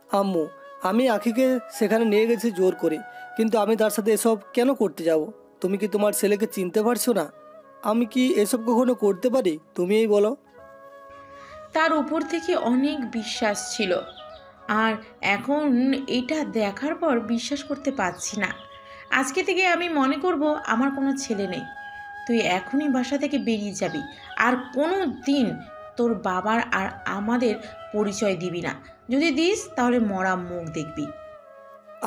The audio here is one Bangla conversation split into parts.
আম্মু, আমি আখিকে সেখানে নিয়ে গেছি জোর করে, কিন্তু আমি তার সাথে এসব কেন করতে যাব? তুমি কি তোমার ছেলেকে চিনতে পারছো না? আমি কি এসব কখনো করতে পারি? তুমিই বলো। তার উপর থেকে অনেক বিশ্বাস ছিল, আর এখন এটা দেখার পর বিশ্বাস করতে পারছি না। আজকে থেকে আমি মনে করব আমার কোনো ছেলে নেই। তুই এখনই বাসা থেকে বেরিয়ে যাবি, আর কোনো দিন তোর বাবার আর আমাদের পরিচয় দিবি না। যদি দিস তাহলে মরা মুখ দেখবি।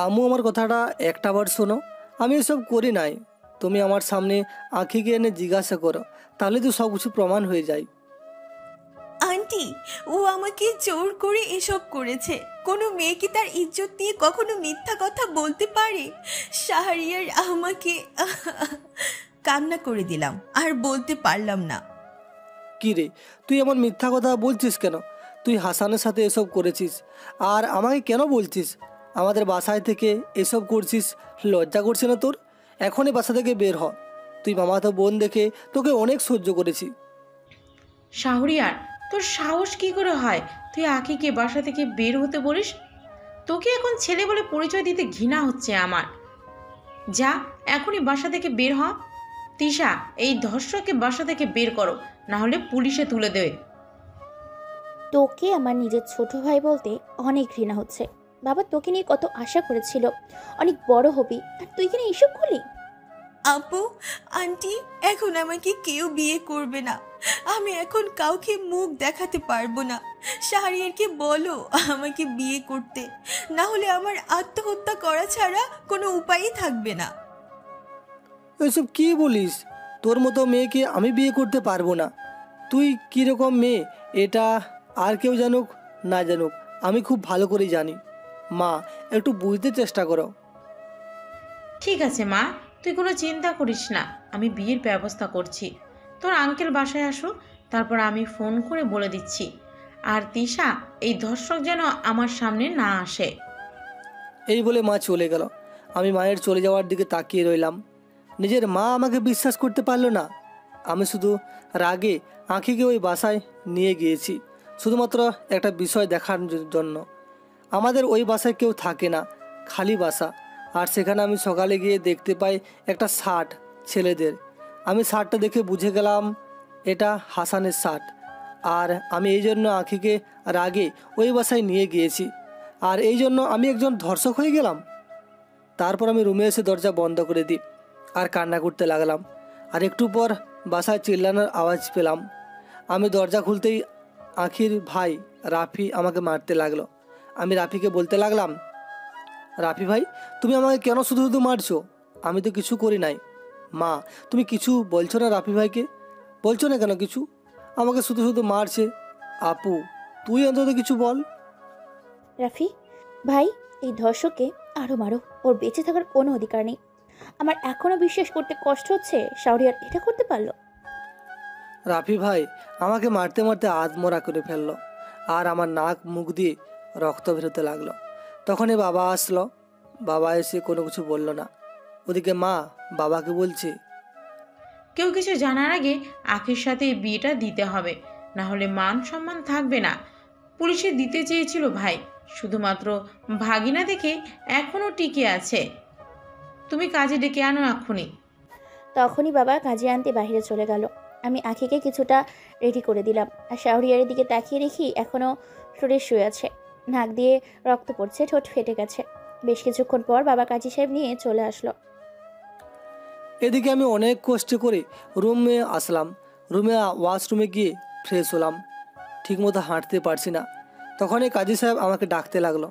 আম্মু, আমার কথাটা একটাবার শোনো। আমি এসব করি নাই। তুমি আমার সামনে আখিকে এনে জিজ্ঞাসা করো, তাহলে তো সব কিছু প্রমাণ হয়ে যায়। আন্টি, ও আমাকে জোর করে এসব করেছে। কোনো মেয়ে কি তার ইজ্জত নিয়ে কখনো মিথ্যা কথা বলতে পারে? শাহরিয়ার আমাকে কান্না করে দিলাম, আর বলতে পারলাম না। কি রে, তুই এমন মিথ্যা কথা বলছিস কেন? তুই হাসানের সাথে এসব করেছিস, আর আমাকে কেন বলছিস আমাদের বাসায় থেকে এসব করছিস? লজ্জা করছে না তোর? এখনই বাসা থেকে বের হ। তুই মামাতো বোন দেখে তোকে অনেক সহ্য করেছি। শাহরিয়ার, তোর সাহস কি করে হয় তুই আখিকে বাসা থেকে বের হতে বলিস? তোকে এখন ছেলে বলে পরিচয় দিতে ঘৃণা হচ্ছে আমার। যা, এখনই বাসা থেকে বের হ। তিশা, এই ধর্ষকে বাসা থেকে বের করো, না হলে পুলিশে তুলে দেবে। তোকে আমার নিজের ছোট ভাই বলতে অনেক ঘৃণা হচ্ছে। বাবা তোকে নিয়ে কত আশা করেছিল, অনেক বড় হবি, আর তুই কিনা এসব করলি। আপু, আন্টি, এখন আমাকে কেউ বিয়ে করবে না। আমি এখন কাউকে মুখ দেখাতে পারবো না। শাহরিয়ারকে বলো আমাকে বিয়ে করতে, না হলে আমার আত্মহত্যা করা ছাড়া কোনো উপায়ই থাকবে না। এসব কি বলিস? তোর মতো মেয়েকে আমি বিয়ে করতে পারবো না। তুই কীরকম মেয়ে এটা আর কেউ জানুক না জানুক, আমি খুব ভালো করেই জানি। মা, একটু বুঝতে চেষ্টা করো। ঠিক আছে মা, তুই কোনো চিন্তা করিস না, আমি বিয়ের ব্যবস্থা করছি। তোর আঙ্কেল বাসায় আসো, তারপর আমি ফোন করে বলে দিচ্ছি। আর তিশা, এই ধর্ষক যেন আমার সামনে না আসে। এই বলে মা চলে গেল। আমি মায়ের চলে যাওয়ার দিকে তাকিয়ে রইলাম। নিজের মা আমাকে বিশ্বাস করতে পারলো না। আমি শুধু রাগে আঁখিকে ওই বাসায় নিয়ে গিয়েছি শুধুমাত্র একটা বিষয় দেখার জন্য। আমাদের ওই বাসায় কেউ থাকে না, খালি বাসা। আর সেখানে আমি সকালে গিয়ে দেখতে পাই একটা শার্ট ছেলেদের। আমি শার্টটা দেখে বুঝে গেলাম এটা হাসানের শার্ট। আর আমি এই জন্য আঁখিকে রাগে ওই বাসায় নিয়ে গিয়েছি, আর এই জন্য আমি একজন ধর্ষক হয়ে গেলাম। তারপর আমি রুমে এসে দরজা বন্ধ করে দিই আর কান্না করতে লাগলাম। আর একটু পর বাসায় চিল্লানোর আওয়াজ পেলাম। আমি দরজা খুলতেই আখির ভাই রাফি আমাকে মারতে লাগলো। আমি রাফিকে বলতে লাগলাম, রাফি ভাই, তুমি আমাকে কেন শুধু শুধু মারছো? আমি তো কিছু করি নাই। মা, তুমি কিছু বলছো না রাফি ভাইকে? বলছো না কেন কিছু? আমাকে শুধু শুধু মারছে। আপু, তুই অন্তত কিছু বল। রাফি ভাই, এই ধর্ষককে আরো মারো, ওর বেঁচে থাকার কোনো অধিকার নেই। আমার এখনো বিশ্বাস করতে কষ্ট হচ্ছে শাওরিয়ার এটা করতে পারলো। রাফি ভাই আমাকে মারতে মারতে আধমরা করে ফেললো, আর আমার নাক মুখ দিয়ে রক্ত বেরোতে লাগলো। তখনই বাবা আসলো। বাবা এসে কোনো কিছু বলল না। ওদিকে মা বাবাকে বলছে, কেউ কিছু জানার আগে আখির সাথে এই বিয়েটা দিতে হবে, না হলে মান সম্মান থাকবে না। পুলিশে দিতে চেয়েছিল ভাই, শুধুমাত্র ভাগিনা দেখে এখনো টিকে আছে। তুমি কাজে ডেকে আনো এক্ষুনি। তখনই বাবা কাজে আনতে বাইরে চলে গেল। আমি আখিকে কিছুটা রেডি করে দিলাম, আর শাওরিয়ারের দিকে তাকিয়ে দেখি এখনো ফ্লোরে শুয়ে আছে, নাক দিয়ে রক্ত পড়ছে, ঠোঁট ফেটে গেছে। বেশ কিছুক্ষণ পর বাবা কাজী সাহেব নিয়ে চলে আসলো। এদিকে আমি অনেক কষ্ট করে রুমে আসলাম। রুমে ওয়াশরুমে গিয়ে ফ্রেশ হলাম। ঠিকমতো হাঁটতে পারছি না। তখনই কাজী সাহেব আমাকে ডাকতে লাগলো।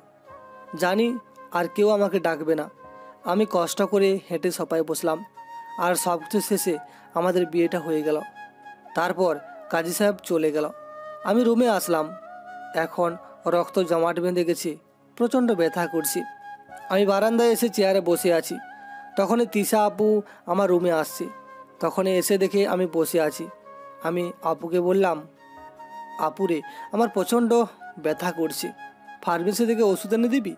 জানি আর কেউ আমাকে ডাকবে না। আমি কষ্ট করে হেঁটে সবাই বসলাম, আর সব কিছু শেষে আমাদের বিয়েটা হয়ে গেল। তারপর কাজী সাহেব চলে গেল। আমি রুমে আসলাম। এখন রক্ত জমাট বেঁধে গেছে, প্রচণ্ড ব্যথা করছি। আমি বারান্দায় এসে চেয়ারে বসে আছি। তখনই তিশা আপু আমার রুমে আসছে। তখনই এসে দেখে আমি বসে আছি। আমি আপুকে বললাম, আপুরে, আমার প্রচণ্ড ব্যথা করছে, ফার্মেসি থেকে ওষুধ এনে দিবি?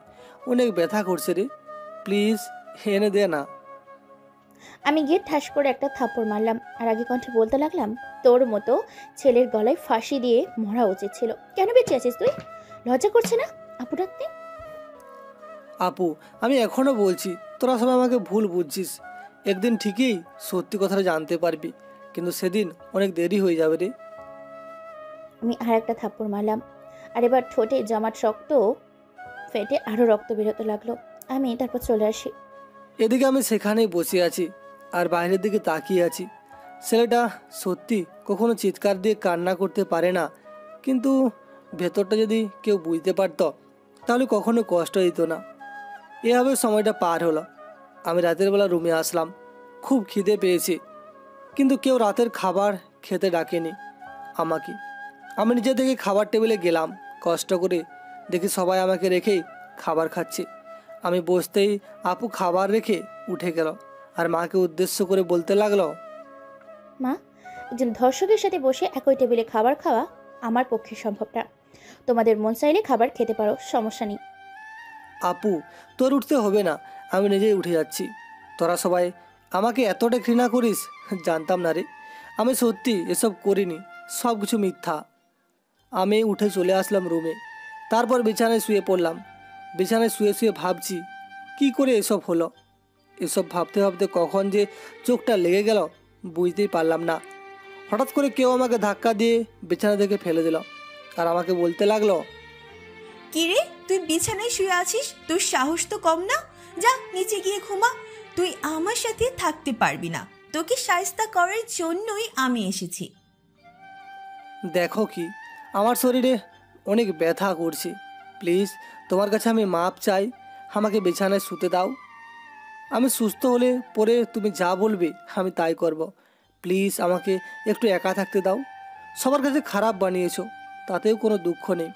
অনেক ব্যথা করছে রে, প্লিজ এনে দে না। আমি গিয়ে ঠাস করে একটা থাপ্পড় মারলাম আর আগে কণ্ঠে বলতে লাগলাম, তোর মতো ছেলের গলায় ফাঁসি দিয়ে মরা উচিত ছিল। কেন বেঁচে আছিস তুই? লজ্জা করছে না আপু ডাকতে? আপু, আমি এখনও বলছি, তোরা সবাই আমাকে ভুল বুঝছিস। একদিন ঠিকই সত্যি কথাটা জানতে পারবি, কিন্তু সেদিন অনেক দেরি হয়ে যাবে রে। আমি আর একটা থাপ্পড় মারলাম আর এবার ঠোঁটে জমাট রক্ত ফেটে আরও রক্ত বেরোতে লাগলো। আমি তারপর চলে আসি। এদিকে আমি সেখানেই বসে আছি আর বাইরের দিকে তাকিয়ে আছি। ছেলেটা সত্যি কখনো চিৎকার দিয়ে কান্না করতে পারে না, কিন্তু ভেতরটা যদি কেউ বুঝতে পারত তাহলে কখনো কষ্ট দিত না। এভাবে সময়টা পার হলো। আমি রাতের বেলা রুমে আসলাম, খুব খিদে পেয়েছি, কিন্তু কেউ রাতের খাবার খেতে ডাকেনি আমাকে। আমি নিজে থেকে খাবার টেবিলে গেলাম, কষ্ট করে দেখি সবাই আমাকে রেখেই খাবার খাচ্ছে। আমি বসতেই আপু খাবার রেখে উঠে গেল আর মাকে উদ্দেশ্য করে বলতে লাগলো, মা, একজন ধর্ষকের সাথে বসে একই টেবিলে খাবার খাওয়া আমার পক্ষে সম্ভব না। তোমাদের মন চাইলে খাবার খেতে পারো, সমস্যা নেই। আপু তোর উঠতে হবে না, আমি নিজেই উঠে যাচ্ছি। তোরা সবাই আমাকে এতটা ঘৃণা করিস জানতাম না রে। আমি সত্যি এসব করিনি, সব কিছু মিথ্যা। আমি উঠে চলে আসলাম রুমে, তারপর বিছানায় শুয়ে পড়লাম। বিছানায় শুয়ে শুয়ে ভাবছি কি করে এসব হলো। এসব ভাবতে ভাবতে কখন যে চোখটা লেগে গেল বুঝতেই পারলাম না। হঠাৎ করে কেউ আমাকে ধাক্কা দিয়ে বিছানা থেকে ফেলে দিল আর আমাকে বলতে লাগলো, কিরে, তুই বিছানায় শুয়ে আছিস? তোর সাহস তো কম না? যা নিচে গিয়ে ঘুমা। তুই আমার সাথে থাকতে পারবি না। তোকে শায়েস্তা করার জন্যই আমি এসেছি। দেখো কি, আমার শরীরে অনেক ব্যথা করছে, প্লিজ তোমার কাছে আমি মাপ চাই, আমাকে বিছানায় শুতে দাও। আমি সুস্থ হলে পরে তুমি যা বলবে আমি তাই করব। প্লিজ আমাকে একটু একা থাকতে দাও। সবার কাছে খারাপ বানিয়েছো, তাতেও কোনো দুঃখ নেই।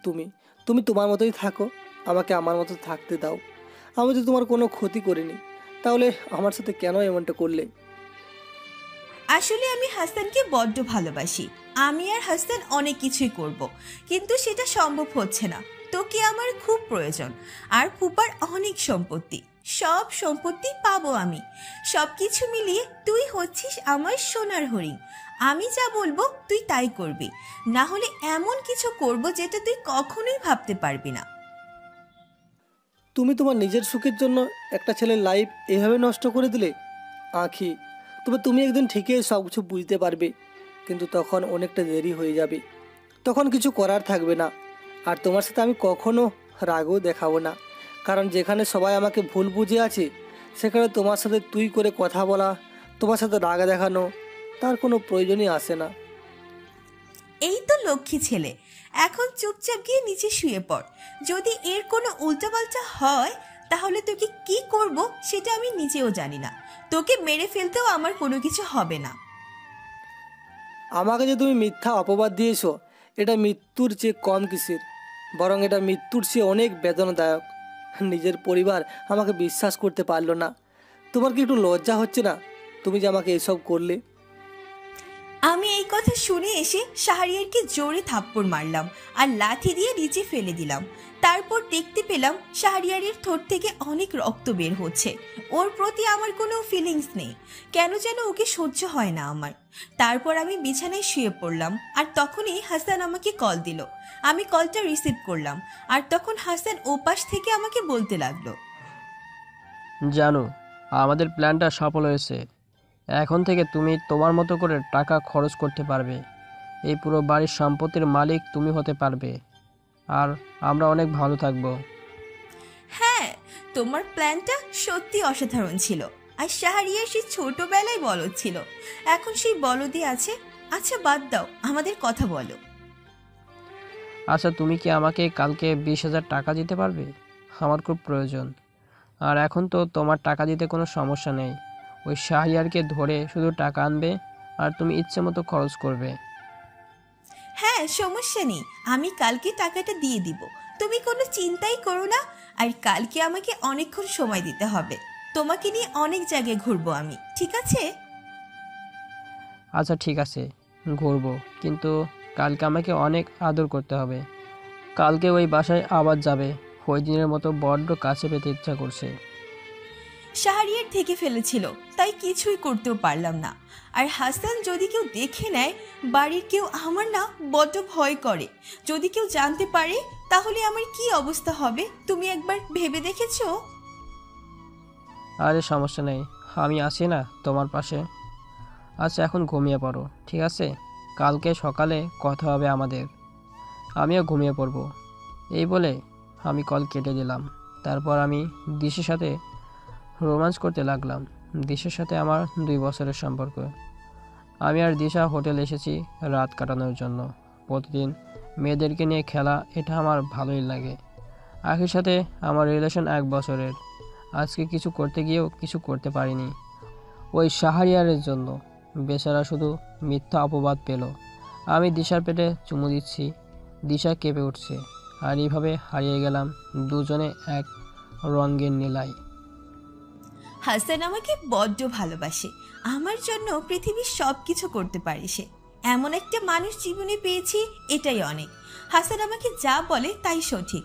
তুমি তুমি তোমার মতোই থাকো, আমাকে আমার মতো থাকতে দাও। আমি তো তোমার কোনো ক্ষতি করিনি, তাহলে আমার সাথে কেন এমনটা করলে? আসলে আমি হাসানকে বড্ড ভালোবাসি। আমি আর হাসান অনেক কিছুই করব, কিন্তু সেটা সম্ভব হচ্ছে না। তোকে আমার খুব প্রয়োজন। আর ফুপার অনেক সম্পত্তি, সব সম্পত্তি পাবো আমি। সব কিছু মিলিয়ে তুই হচ্ছিস আমার সোনার হরিণ। আমি যা বলবো তুই তাই করবি, না হলে এমন কিছু করব যেটা তুই কখনোই ভাবতে পারবি না। তুমি তোমার নিজের সুখের জন্য একটা ছেলের লাইফ এভাবে নষ্ট করে দিলে আঁখি। তুমি একদিন ঠিকই সব কিছু বুঝতে পারবে, কিন্তু তখন অনেকটা দেরি হয়ে যাবে। তখন কিছু করার থাকবে না। আর তোমার সাথে আমি কখনো রাগও দেখাবো না, কারণ যেখানে সবাই আমাকে ভুল বুঝে আছে সেখানে তোমার সাথে তুই করে কথা বলা, তোমার সাথে রাগ দেখানো তার কোনো প্রয়োজনই আসে না। এই তো লক্ষ্মী ছেলে, এখন চুপচাপ গিয়ে নিচে শুয়ে পড়। যদি এর কোনো উল্টাপাল্টা হয় তাহলে তোকে কি করব সেটা আমি নিজেও জানি না। তোকে মেরে ফেলতেও আমার কোনো কিছু হবে না। আমাকে যে তুমি মিথ্যা অপবাদ দিয়েছো, এটা মৃত্যুর চেয়ে কম কিসের, বরং এটা মৃত্যুর চেয়ে অনেক বেদনাদায়ক। নিজের পরিবার আমাকে বিশ্বাস করতে পারলো না। তোমার কি একটু লজ্জা হচ্ছে না তুমি যে আমাকে এসব করলে? আমি এই কথা শুনে এসে শাহরিয়ারকে জোরে থাপ্পড় মারলাম আর লাঠি দিয়ে নিচে ফেলে দিলাম। তারপর দেখতে পেলাম শাহরিয়ারের ঠোঁট থেকে অনেক রক্ত বের হচ্ছে। ওর প্রতি আমার কোনো ফিলিংস নেই, কেন যেন ওকে সহ্য হয় না আমার। তারপর আমি বিছানায় শুয়ে পড়লাম আর তখনই হাসান আমাকে কল দিল। আমি কলটা রিসিভ করলাম আর তখন হাসান ওপাশ থেকে আমাকে বলতে লাগলো, জানো, আমাদের প্ল্যানটা সফল হয়েছে। এখন থেকে তুমি তোমার মতো করে টাকা খরচ করতে পারবে। এই পুরো বাড়ির সম্পত্তির মালিক তুমি হতে পারবে, আর আমরা অনেক ভালো থাকবো। হ্যাঁ, তোমার প্ল্যানটা সত্যি অসাধারণ ছিল। আর শাহরিয়ার সেই ছোটবেলায় বলদ ছিল, এখন সেই বলদই আছে। আচ্ছা বাদ দাও, আমাদের কথা বলো। আচ্ছা, তুমি কি আমাকে কালকে 20,000 টাকা দিতে পারবে? আমার খুব প্রয়োজন। আর এখন তো তোমার টাকা দিতে কোনো সমস্যা নেই। ওই শাহরিয়ারকে ধরে শুধু টাকা আনবে আর তুমি ইচ্ছে মতো খরচ করবে। হ্যাঁ, সমস্যা নেই, আমি কালকে টাকাটা দিয়ে দিব। তুমি কোনো চিন্তাই করো না। আর কালকে আমাকে অনেকক্ষণ সময় দিতে হবে। তোমাকে নিয়ে অনেক জায়গায় ঘুরবো আমি, ঠিক আছে? আচ্ছা ঠিক আছে, ঘুরবো, কিন্তু কালকে আমাকে অনেক আদর করতে হবে। কালকে ওই বাসায় আবার যাবে, ওই দিনের মতো বড্ড কাছে পেতে ইচ্ছা করছে। শাহরিয়ার থেকে ফেলেছিল, তাই কিছুই করতেও পারলাম না। আর হাসান যদি কেউ দেখে নেয়, বাড়ির কেউ আমার না বড্ড ভয় করে। যদি কেউ জানতে পারে তাহলে আমার কি অবস্থা হবে তুমি একবার ভেবে দেখেছো? আরে সমস্যা নেই, আমি আছি না তোমার পাশে। আচ্ছা এখন ঘুমিয়ে পড়ো, ঠিক আছে? কালকে সকালে কথা হবে আমাদের। আমিও ঘুমিয়ে পড়বো। এই বলে আমি কল কেটে দিলাম। তারপর আমি দিশের সাথে রোমান্স করতে লাগলাম। দিশের সাথে আমার 2 বছরের সম্পর্ক। আমি আর দিশা হোটেলে এসেছি রাত কাটানোর জন্য। প্রতিদিন মেয়েদেরকে নিয়ে খেলা, এটা আমার ভালোই লাগে। আখির সাথে আমার রিলেশন 1 বছরের। আজকে কিছু করতে গিয়েও কিছু করতে পারিনি ওই শাহরিয়ারের জন্য। বেচারা শুধু মিথ্যা অপবাদ পেল। আমি দিশার পেটে চুমু দিচ্ছি, দিশা কেঁপে উঠছে। আর এইভাবে হারিয়ে গেলাম দুজনে এক রঙের নীলায়। হাসান আমাকে বড্ড ভালোবাসে। আমার জন্য পৃথিবীর সব কিছু করতে পারে সে। এমন একটা মানুষ জীবনে পেয়েছি, এটাই অনেক। হাসান আমাকে যা বলে তাই সঠিক।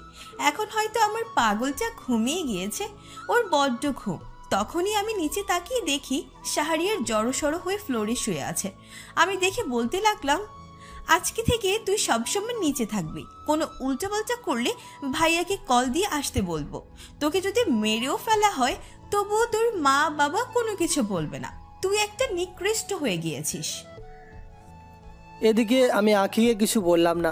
এখন হয়তো আমার পাগলটা ঘুমিয়ে গিয়েছে, ওর বড্ড ঘুম। তখনই আমি নিচে তাকিয়ে দেখি শাহরিয়ার জড়সড় হয়ে ফ্লোরে শুয়ে আছে। আমি দেখে বলতে লাগলাম, আজকে থেকে তুই সবসময় নিচে থাকবি। কোনো উল্টোপাল্টা করলে ভাইয়াকে কল দিয়ে আসতে বলবো। তোকে যদি মেরেও ফেলা হয় তবুও তোর মা বাবা কোনো কিছু বলবে না। তুই একটা নিকৃষ্ট হয়ে গিয়েছিস। এদিকে আমি আঁখিকে কিছু বললাম না।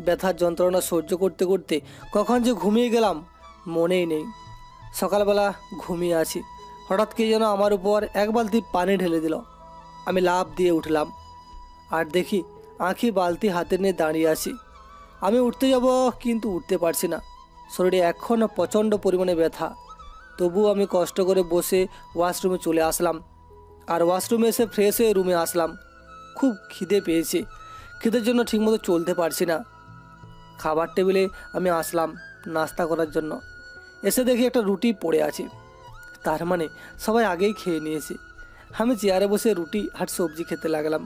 ব্যথার যন্ত্রণা সহ্য করতে করতে কখন যে ঘুমিয়ে গেলাম মনেই নেই। সকালবেলা ঘুমিয়ে আছি, হঠাৎ কে যেন আমার উপর 1 বালতি পানি ঢেলে দিল। আমি লাফ দিয়ে উঠলাম আর দেখি আঁখি বালতি হাতে নিয়ে দাঁড়িয়ে আছি। আমি উঠতে যাব কিন্তু উঠতে পারছি না। শরীরে এখনও প্রচণ্ড পরিমাণে ব্যথা। তবুও আমি কষ্ট করে বসে ওয়াশরুমে চলে আসলাম। আর ওয়াশরুমে এসে ফ্রেশ হয়ে রুমে আসলাম। খুব খিদে পেয়েছে, খিদের জন্য ঠিকমতো চলতে পারছি না। খাবার টেবিলে আমি আসলাম নাস্তা করার জন্য। এসে দেখি একটা রুটি পড়ে আছে, তার মানে সবাই আগেই খেয়ে নিয়েছে। আমি চেয়ারে বসে রুটি আর সবজি খেতে লাগলাম।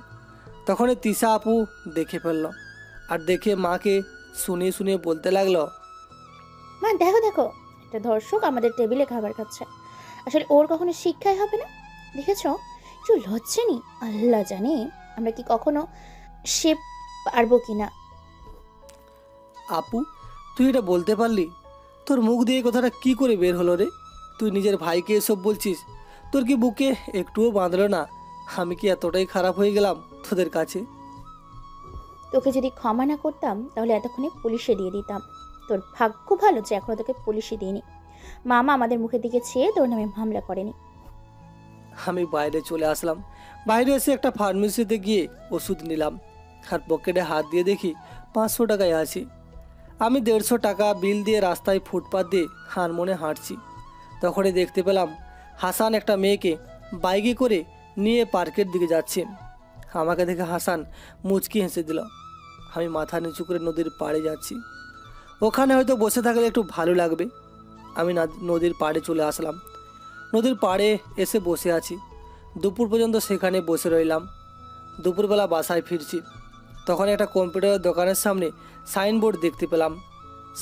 তখনই তিশা আপু দেখে ফেলল আর দেখে মাকে শুনিয়ে শুনিয়ে বলতে লাগলো, মা দেখো দেখো, একটা দর্শক আমাদের টেবিলে খাবার খাচ্ছে। আসলে ওর কখনো শিক্ষাই হবে না, দেখেছ? একটু লজ্জা নেই। আল্লাহ জানে আমরা কি কখনো সে পারবো কিনা। আপু তুই এটা বলতে পারলি? তোর মুখ দিয়ে কথাটা কি করে বের হলো রে? তুই নিজের ভাইকে এসব বলছিস? তোর কি বুকে একটুও বাঁধলো না? আমি কি এতটাই খারাপ হয়ে গেলাম তোদের কাছে? তোকে যদি ক্ষমা না করতাম তাহলে এতক্ষণে পুলিশে দিয়ে দিতাম। তোর ভাগ্য ভালো যে এখনো তোকে পুলিশে দিইনি। মামা আমাদের মুখের দিকে চেয়ে তোর নামে মামলা করেনি। আমি বাইরে চলে আসলাম। বাইরে এসে একটা ফার্মেসিতে গিয়ে ওষুধ নিলাম আর পকেটে হাত দিয়ে দেখি 500 টাকায় আছি। আমি 150 টাকা বিল দিয়ে রাস্তায় ফুটপাত দিয়ে হারমোনে হাঁটছি। তখনই দেখতে পেলাম হাসান একটা মেয়েকে বাইকে করে নিয়ে পার্কের দিকে যাচ্ছে। আমাকে দেখে হাসান মুচকি হেসে দিল। আমি মাথা নিচু করে নদীর পাড়ে যাচ্ছি। ওখানে হয়তো বসে থাকলে একটু ভালো লাগবে। আমি নদীর পাড়ে চলে আসলাম। নদীর পাড়ে এসে বসে আছি। দুপুর পর্যন্ত সেখানে বসে রইলাম। দুপুরবেলা বাসায় ফিরছি। তখন একটা কম্পিউটারের দোকানের সামনে সাইনবোর্ড দেখতে পেলাম।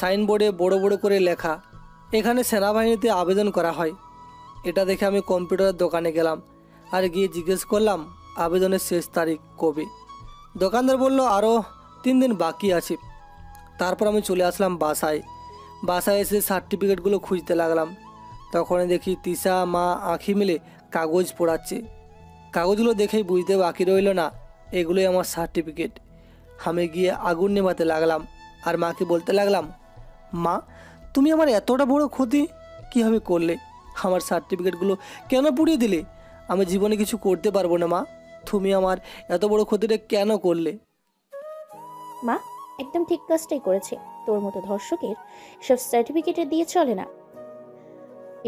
সাইনবোর্ডে বড় বড় করে লেখা, এখানে সেনাবাহিনীতে আবেদন করা হয়। এটা দেখে আমি কম্পিউটারের দোকানে গেলাম আর গিয়ে জিজ্ঞেস করলাম আবেদনের শেষ তারিখ কবে। দোকানদার বলল আরও 3 দিন বাকি আছে। তারপর আমি চলে আসলাম বাসায়। বাসায় এসে সার্টিফিকেটগুলো খুঁজতে লাগলাম। তখন দেখি তিশা মা আঁখি মিলে কাগজ পোড়াচ্ছে। কাগজগুলো দেখেই বুঝতে বাকি রইল না এগুলোই আমার সার্টিফিকেট। আমি গিয়ে আগুন নেভাতে লাগলাম আর মাকে বলতে লাগলাম, মা তুমি আমার এতটা বড় ক্ষতি কীভাবে করলে? আমার সার্টিফিকেটগুলো কেন পুড়িয়ে দিলে? আমি জীবনে কিছু করতে পারবো না মা, তুমি আমার এত বড় ক্ষতিটা কেন করলে? মা একদম ঠিক কাজটাই করেছে। তোর মতো ধর্ষকের এসব সার্টিফিকেটে দিয়ে চলে না।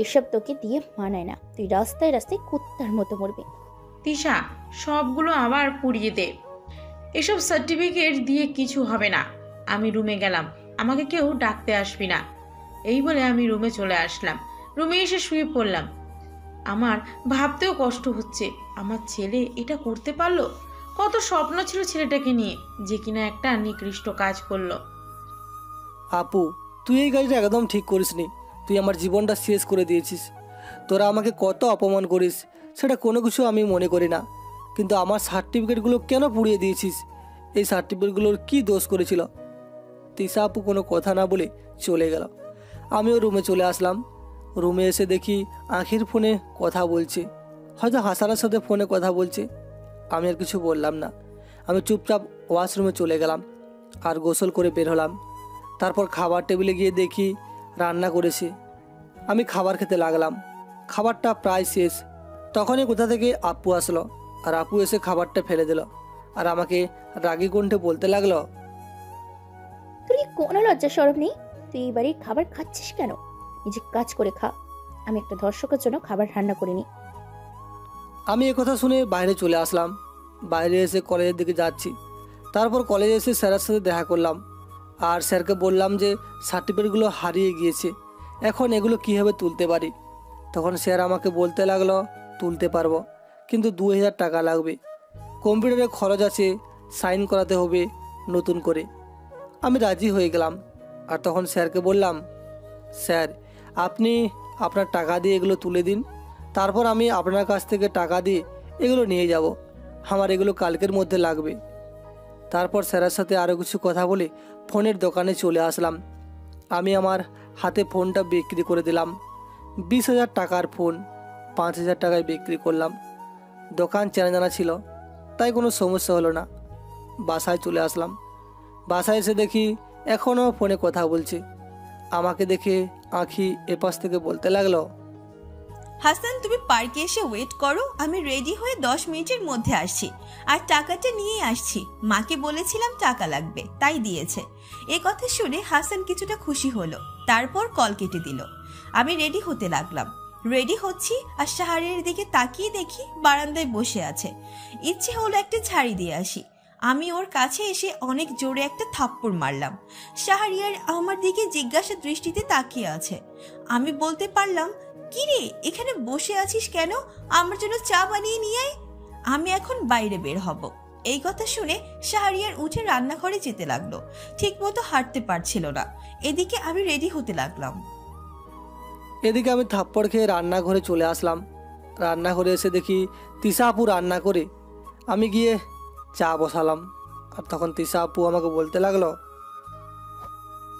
এসব তোকে দিয়ে মানায় না। তুই রাস্তায় রাস্তায় কুত্তার মতো মরবি। তিশা সবগুলো আবার পুড়িয়ে দে, এসব সার্টিফিকেট দিয়ে কিছু হবে না। আমি রুমে গেলাম, আমাকে কেউ ডাকতে আসবি না, এই বলে আমি রুমে চলে আসলাম। রুমে এসে শুয়ে পড়লাম। আমার ভাবতেও কষ্ট হচ্ছে, আমার ছেলে এটা করতে পারলো। কত স্বপ্ন ছিল ছেলেটাকে নিয়ে, যে কিনা একটা নিকৃষ্ট কাজ করলো। আপু তুই এই কাজটা একদম ঠিক করিসনি। তুই আমার জীবনটা শেষ করে দিয়েছিস। তোরা আমাকে কত অপমান করিস সেটা কোনো কিছু আমি মনে করি না, কিন্তু আমার সার্টিফিকেটগুলো কেন পুড়িয়ে দিয়েছিস? এই সার্টিফিকেটগুলোর কি দোষ করেছিল? তিশা আপু কোনো কথা না বলে চলে গেল। আমিও রুমে চলে আসলাম। রুমে এসে দেখি আঁখির ফোনে কথা বলছে, হয়তো হাসানের সাথে ফোনে কথা বলছে। আমি আর কিছু বললাম না। আমি চুপচাপ ওয়াশরুমে চলে গেলাম আর গোসল করে বের হলাম। তারপর খাবার টেবিলে গিয়ে দেখি রান্না করেছে। আমি খাবার খেতে লাগলাম। খাবারটা প্রায় শেষ। তখনই কোথা থেকে আপু আসলো, আর আপু এসে খাবারটা ফেলে দিল আর আমাকে রাগী কণ্ঠে বলতে লাগলো, তোর কি কোনো লজ্জা সরম নেই? তুই এই বাড়ির খাবার খাচ্ছিস কেন? নিজে কাজ করে খা। আমি একটা ধর্ষকের জন্য খাবার রান্না করিনি। আমি কথা শুনে বাইরে চলে আসলাম। বাইরে এসে কলেজের দিকে যাচ্ছি। তারপর কলেজে এসে স্যারের সাথে দেখা করলাম আর স্যারকে বললাম যে সার্টিফিকেটগুলো হারিয়ে গিয়েছে, এখন এগুলো কীভাবে তুলতে পারি। তখন স্যার আমাকে বলতে লাগলো, তুলতে পারবো, কিন্তু 2000 টাকা লাগবে, কম্পিউটারে খরচ আছে, সাইন করাতে হবে নতুন করে। আমি রাজি হয়ে গেলাম। আর তখন স্যারকে বললাম, স্যার আপনি আপনার টাকা দিয়ে এগুলো তুলে দিন, তারপর আমি আপনার কাছ থেকে টাকা দিয়ে এগুলো নিয়ে যাব, আমার এগুলো কালকের মধ্যে লাগবে। তারপর স্যারের সাথে আরও কিছু কথা বলে ফোনের দোকানে চলে আসলাম। আমি আমার হাতে ফোনটা বিক্রি করে দিলাম। 20,000 টাকার ফোন 5,000 টাকায় বিক্রি করলাম। দোকান চেনা জানা ছিল, তাই কোনো সমস্যা হলো না। বাসায় চলে আসলাম। বাসায় এসে দেখি এখনও ফোনে কথা বলছে। আমাকে দেখে আঁখি এপাশ থেকে বলতে লাগলো, হাসান, তুমি পার্কে এসে ওয়েট করো, আমি রেডি হয়ে 10 মিনিটের মধ্যে আসছি, আর টাকাটা নিয়ে আসছি। মাকে বলেছিলাম টাকা লাগবে, তাই দিয়েছে। এ কথা শুনে হাসান কিছুটা খুশি হলো। তারপর কল কেটে দিল। আমি রেডি হতে লাগলাম। রেডি হচ্ছি আর শাহরিয়ারের দিকে তাকিয়ে দেখি বারান্দায় বসে আছে। ইচ্ছে হলো একটা ঝাড়ি দিয়ে আসি। আমি ওর কাছে এসে অনেক জোরে একটা থাপ্পড় মারলাম। শাহরিয়ার আমার দিকে জিজ্ঞাসা দৃষ্টিতে তাকিয়ে আছে। আমি বলতে পারলাম, কিরে এখানে বসে আছিস কেন? আমার জন্য চা বানিয়ে নিয়ে আয়, আমি এখন বাইরে বের হব। এই কথা শুনে শাহরিয়ার উঠে রান্নাঘরে যেতে লাগলো। ঠিক মতো হাঁটতে পারছিল না। এদিকে আমি রেডি হতে লাগলাম। এদিকে আমি থাপ্পড় খেয়ে রান্নাঘরে চলে আসলাম। রান্নাঘরে এসে দেখি তিশা আপু রান্না করে। আমি গিয়ে চা বসালাম। আর তখন তিশা আপু আমাকে বলতে লাগলো,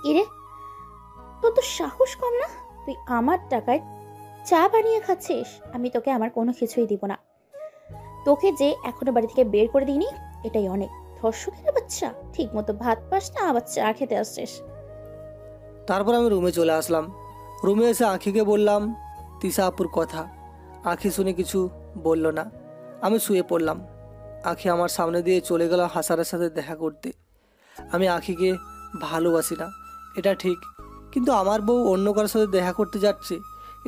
ইরে, তোর তো সাহস কম না? তুই আমার টাকায় চা বানিয়ে খাচ্ছিস? আমি তোকে আমার কোনো কিছুই দিব না। তোকে যে এখনো বাড়ি থেকে বের করে দিইনি, এটাই অনেক। ধর্ষকের বাচ্চা, ঠিক মতো ভাত পাস না, আবার চা খেতে আসছিস। তারপর আমি রুমে চলে আসলাম। রুমে এসে আঁখিকে বললাম তিশা আপুর কথা। আঁখি শুনে কিছু বলল না। আমি শুয়ে পড়লাম। আঁখি আমার সামনে দিয়ে চলে গেল হাসানের সাথে দেখা করতে। আমি আঁখিকে ভালোবাসি না, এটা ঠিক, কিন্তু আমার বউ অন্য কারোর সাথে দেখা করতে যাচ্ছে,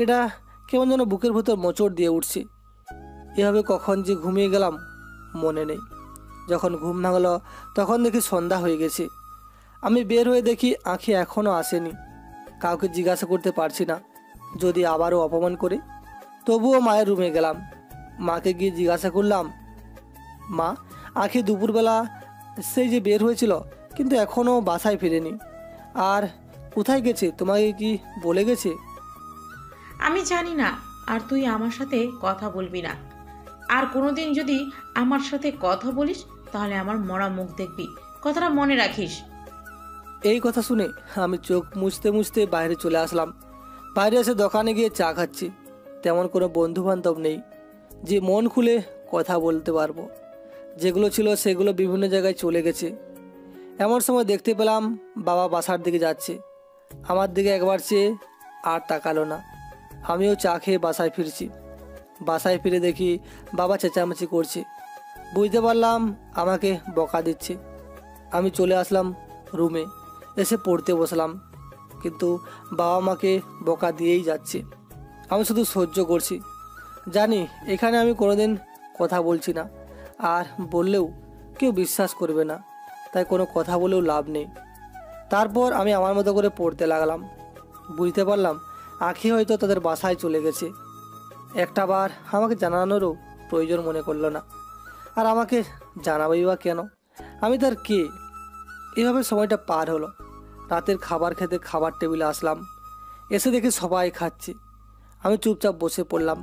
এটা কেমন যেন বুকের ভেতর মোচড় দিয়ে উঠছে। এভাবে কখন যে ঘুমিয়ে গেলাম মনে নেই। যখন ঘুম ভাঙল তখন দেখি সন্ধ্যা হয়ে গেছে। আমি বের হয়ে দেখি আঁখি এখনও আসেনি। কাউকে জিজ্ঞাসা করতে পারছি না, যদি আবারও অপমান করে। তবুও মায়ের রুমে গেলাম। মাকে গিয়ে জিজ্ঞাসা করলাম, মা আঁখি দুপুরবেলা সেই যে বের হয়েছিল, কিন্তু এখনও বাসায় ফিরেনি, আর কোথায় গেছে তোমাকে কি বলে গেছে? আমি জানি না, আর তুই আমার সাথে কথা বলবি না। আর কোনোদিন যদি আমার সাথে কথা বলিস তাহলে আমার মরা মুখ দেখবি, কথাটা মনে রাখিস। এই কথা শুনে আমি চোখ মুছতে মুছতে বাইরে চলে আসলাম। বাইরে এসে দোকানে গিয়ে চা খাচ্ছি। তেমন কোনো বন্ধু বান্ধব নেই যে মন খুলে কথা বলতে পারবো। যেগুলো ছিল সেগুলো বিভিন্ন জায়গায় চলে গেছে। এমন সময় দেখতে পেলাম বাবা বাসার দিকে যাচ্ছে। আমার দিকে একবার চেয়ে আর তাকালো না। আমিও চা খেয়ে বাসায় ফিরছি। বাসায় ফিরে দেখি বাবা চেঁচামেচি করছে। বুঝতে পারলাম আমাকে বকা দিচ্ছে। আমি চলে আসলাম রুমে, এসে পড়তে বসলাম, কিন্তু বাবা মাকে বকা দিয়েই যাচ্ছে। আমি শুধু সহ্য করছি। জানি এখানে আমি কোনোদিন কথা বলছি না, আর বললেও কেউ বিশ্বাস করবে না, তাই কোনো কথা বলেও লাভ নেই। তারপর আমি আমার মতো করে পড়তে লাগলাম। বুঝতে পারলাম আঁখি হয়তো তাদের বাসায় চলে গেছে। একটা বার আমাকে জানানোরও প্রয়োজন মনে করলো না, আর আমাকে জানাবেই বা কেন? আমি তার কে? এভাবে সময়টা পার হলো। রাতের খাবার খেতে খাবার টেবিলে আসলাম। এসে দেখি সবাই খাচ্ছে। আমি চুপচাপ বসে পড়লাম,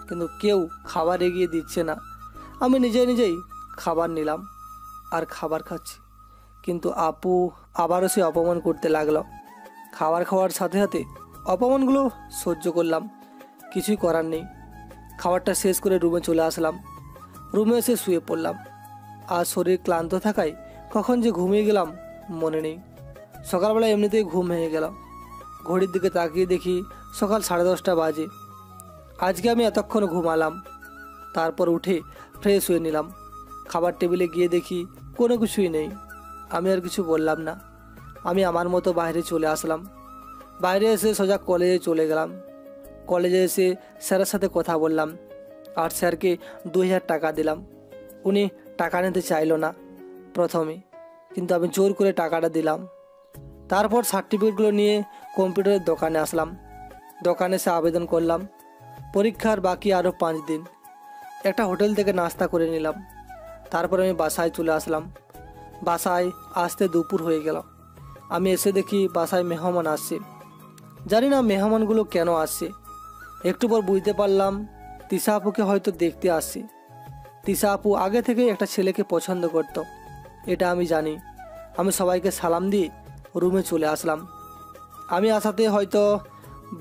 কিন্তু কেউ খাবার এগিয়ে দিচ্ছে না। আমি নিজেই খাবার নিলাম আর খাবার খাচ্ছি, কিন্তু আপু আবারও সে অপমান করতে লাগলো। খাবার খাওয়ার সাথে সাথে অপমানগুলো সহ্য করলাম, কিছুই করার নেই। খাবারটা শেষ করে রুমে চলে আসলাম। রুমে এসে শুয়ে পড়লাম। আর শরীর ক্লান্ত থাকায় কখন যে ঘুমিয়ে গেলাম মনে নেই। সকালবেলা এমনিতেই ঘুম ভেঙে গেল। ঘড়ির দিকে তাকিয়ে দেখি সকাল 10:30 বাজে। আজকে আমি এতক্ষণ ঘুমালাম। তারপর উঠে ফ্রেশ হয়ে নিলাম। খাবার টেবিলে গিয়ে দেখি কোনো কিছুই নেই। আমি আর কিছু বললাম না। আমি আমার মতো বাইরে চলে আসলাম। বাইরে এসে সোজা কলেজে চলে গেলাম। কলেজে এসে স্যারের সাথে কথা বললাম আর স্যারকে 2000 টাকা দিলাম। উনি টাকা নিতে চাইলো না প্রথমে, কিন্তু আমি জোর করে টাকাটা দিলাম। তারপর সার্টিফিকেটগুলো নিয়ে কম্পিউটারের দোকানে আসলাম। দোকানে এসে আবেদন করলাম। পরীক্ষার বাকি আরও 5 দিন। একটা হোটেল থেকে নাস্তা করে নিলাম। তারপর আমি বাসায় চলে আসলাম। বাসায় আসতে দুপুর হয়ে গেল। আমি এসে দেখি বাসায় মেহমান আসছে। জানি না মেহমানগুলো কেন আসছে। একটু পর বুঝতে পারলাম তিশা আপুকে হয়তো দেখতে আসছে। তিশা আপু আগে থেকে একটা ছেলেকে পছন্দ করত, এটা আমি জানি। আমি সবাইকে সালাম দিয়ে রুমে চলে আসলাম। আমি আসাতে হয়তো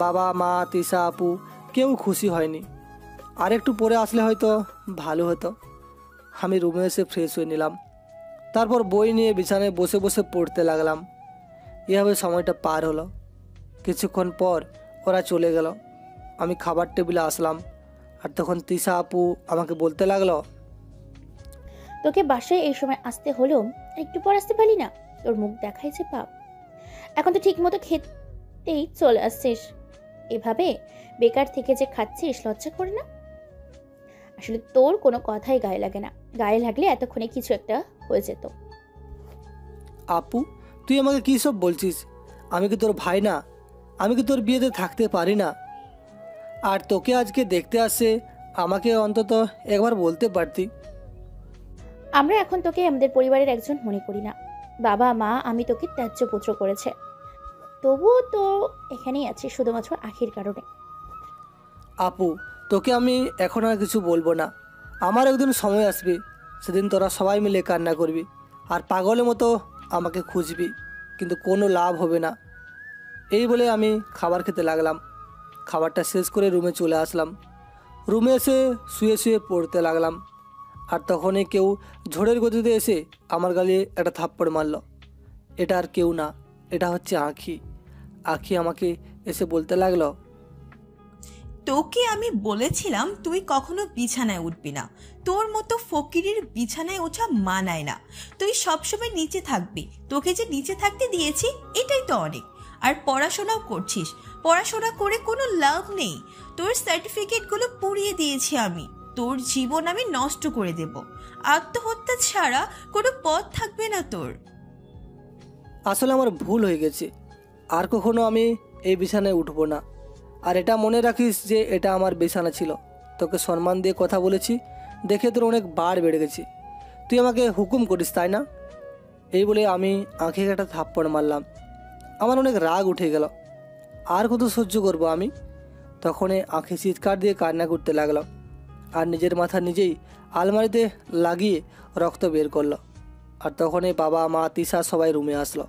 বাবা মা তিশা আপু কেউ খুশি হয়নি। আর একটু পরে আসলে হয়তো ভালো হতো। আমি রুমে এসে ফ্রেশ হয়ে নিলাম। তারপর বই নিয়ে বিছানায় বসে বসে পড়তে লাগলাম। এভাবে সময়টা পার হলো। কিছুক্ষণ পর ওরা চলে গেল। আমি খাবার টেবিলে আসলাম। আর তখন তিশা আপু আমাকে বলতে লাগলো, তোকে বাসায় এই সময় আসতে হলো, আর একটু পর আসতে পারলি না? তোর মুখ দেখাইছে পাপ। এখন তো ঠিক মতো খেতেই চলে আসছিস। এভাবে বেকার থেকে যে খাচ্ছিস লজ্জা করে না? আসলে তোর কোনো কথাই গায়ে লাগে না। গায়ে লাগলে এতক্ষণে কিছু একটা হয়ে যেত। আপু তুই আমাকে কী সব বলছিস? আমি কি তোর ভাই না? আমি কি তোর বিয়েতে থাকতে পারি না? আর তোকে আজকে দেখতে আসছে, আমাকে অন্তত একবার বলতে পারতি। আমরা এখন তোকে আমাদের পরিবারের একজন মনে করি না। বাবা মা আমি তোকে ত্যায্য পুত্র করেছে। তবুও তো এখানেই আছি শুধুমাত্র আখির কারণে। আপু তোকে আমি এখন আর কিছু বলবো না। আমার একদিন সময় আসবে, সেদিন তোরা সবাই মিলে কান্না করবি আর পাগলের মতো আমাকে খুঁজবি, কিন্তু কোনো লাভ হবে না। এই বলে আমি খাবার খেতে লাগলাম। খাবারটা শেষ করে রুমে চলে আসলাম। রুমে এসে শুয়ে শুয়ে পড়তে লাগলাম। আর তখনই কেউ ঝড়ের গতিতে এসে আমার গালে একটা থাপ্পড় মারল। এটা আর কেউ না, এটা হচ্ছে আঁখি। আঁখি আমাকে এসে বলতে লাগলো, তোকে আমি বলেছিলাম তুই কখনো বিছানায় উঠবি না। তোর মতো ফকিরের বিছানায় ওঠা মানায় না। তুই সবসময় নিচে থাকবি। তোকে যে নিচে থাকতে দিয়েছি এটাই তো অনেক। আর পড়াশোনাও করছিস। পড়াশোনা করে কোনো লাভ নেই। তোর সার্টিফিকেটগুলো পুড়িয়ে দিয়েছি আমি। তোর জীবন আমি নষ্ট করে দেব। আত্মহত্যা ছাড়া কোনো পথ থাকবে না তোর। আসলে আমার ভুল হয়ে গেছে। আর কখনো আমি এই বিছানায় উঠবো না। আর এটা মনে রাখিস যে এটা আমার বিছানা ছিল। তোকে সম্মান দিয়ে কথা বলেছি দেখে তোর অনেক বার বেড়ে গেছে। তুই আমাকে হুকুম করিস তাই না? এই বলে আমি আঁখিকে একটা থাপ্পড় মারলাম। আমার অনেক রাগ উঠে গেল। আর কত সহ্য করব আমি? তখনই আঁখি চিৎকার দিয়ে কান্না করতে লাগলো আর নিজের মাথা নিজেই আলমারিতে লাগিয়ে রক্ত বের করলো। আর তখনই বাবা মা তিশা সবাই রুমে আসলো।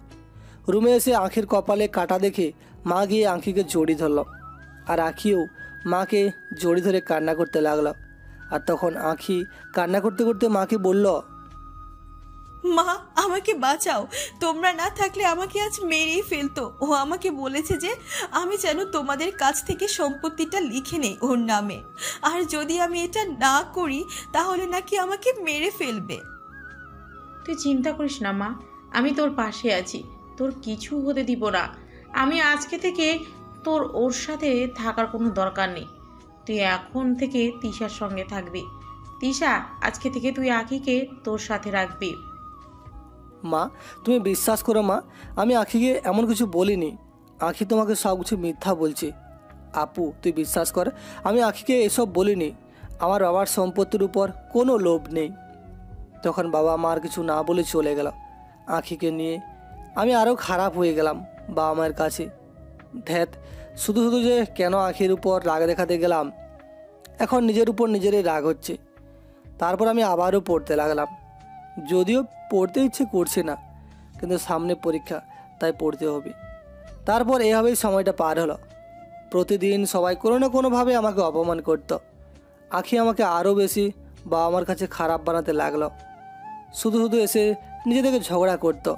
রুমে এসে আঁখির কপালে কাটা দেখে মা গিয়ে আঁখিকে জড়ি ধরল। আর আঁখিও মাকে জড়ি ধরে কান্না করতে লাগলো। আর তখন আঁখি কান্না করতে করতে মাকে বলল, মা আমাকে বাঁচাও। তোমরা না থাকলে আমাকে আজ মেরেই ফেলতো। ও আমাকে বলেছে যে আমি যেন তোমাদের কাছ থেকে সম্পত্তিটা লিখে নেই ওর নামে। আর যদি আমি এটা না করি তাহলে নাকি আমাকে মেরে ফেলবে। তুই চিন্তা করিস না মা, আমি তোর পাশে আছি। তোর কিছু হতে দিব না। আমি আজকে থেকে তোর ওর সাথে থাকার কোনো দরকার নেই। তুই এখন থেকে তিশার সঙ্গে থাকবি। তিশা, আজকে থেকে তুই আঁখিকে তোর সাথে রাখবি। মা তুমি বিশ্বাস করো মা, আমি আঁখিকে এমন কিছু বলিনি। আঁখি তোমাকে সব কিছু মিথ্যা বলছে। আপু তুই বিশ্বাস কর, আমি আঁখিকে এসব বলিনি। আমার বাবার সম্পত্তির উপর কোনো লোভ নেই। তখন বাবা মা আর কিছু না বলে চলে গেল। আঁখিকে নিয়ে আমি আরও খারাপ হয়ে গেলাম বাবা মায়ের কাছে। ধ্যাত, শুধু শুধু যে কেন আখির উপর রাগ দেখাতে গেলাম, এখন নিজের উপর নিজেরই রাগ হচ্ছে। তারপর আমি আবারও পড়তে লাগলাম। যদিও পড়তে ইচ্ছে করছে না, কিন্তু সামনে পরীক্ষা, তাই পড়তে হবে। তারপর এভাবেই সময়টা পার হলো। প্রতিদিন সবাই কোনো না কোনোভাবে আমাকে অপমান করত। আখি আমাকে আরও বেশি বাবা মার কাছে খারাপ বানাতে লাগলো। শুধু শুধু এসে নিজে থেকে ঝগড়া করতো,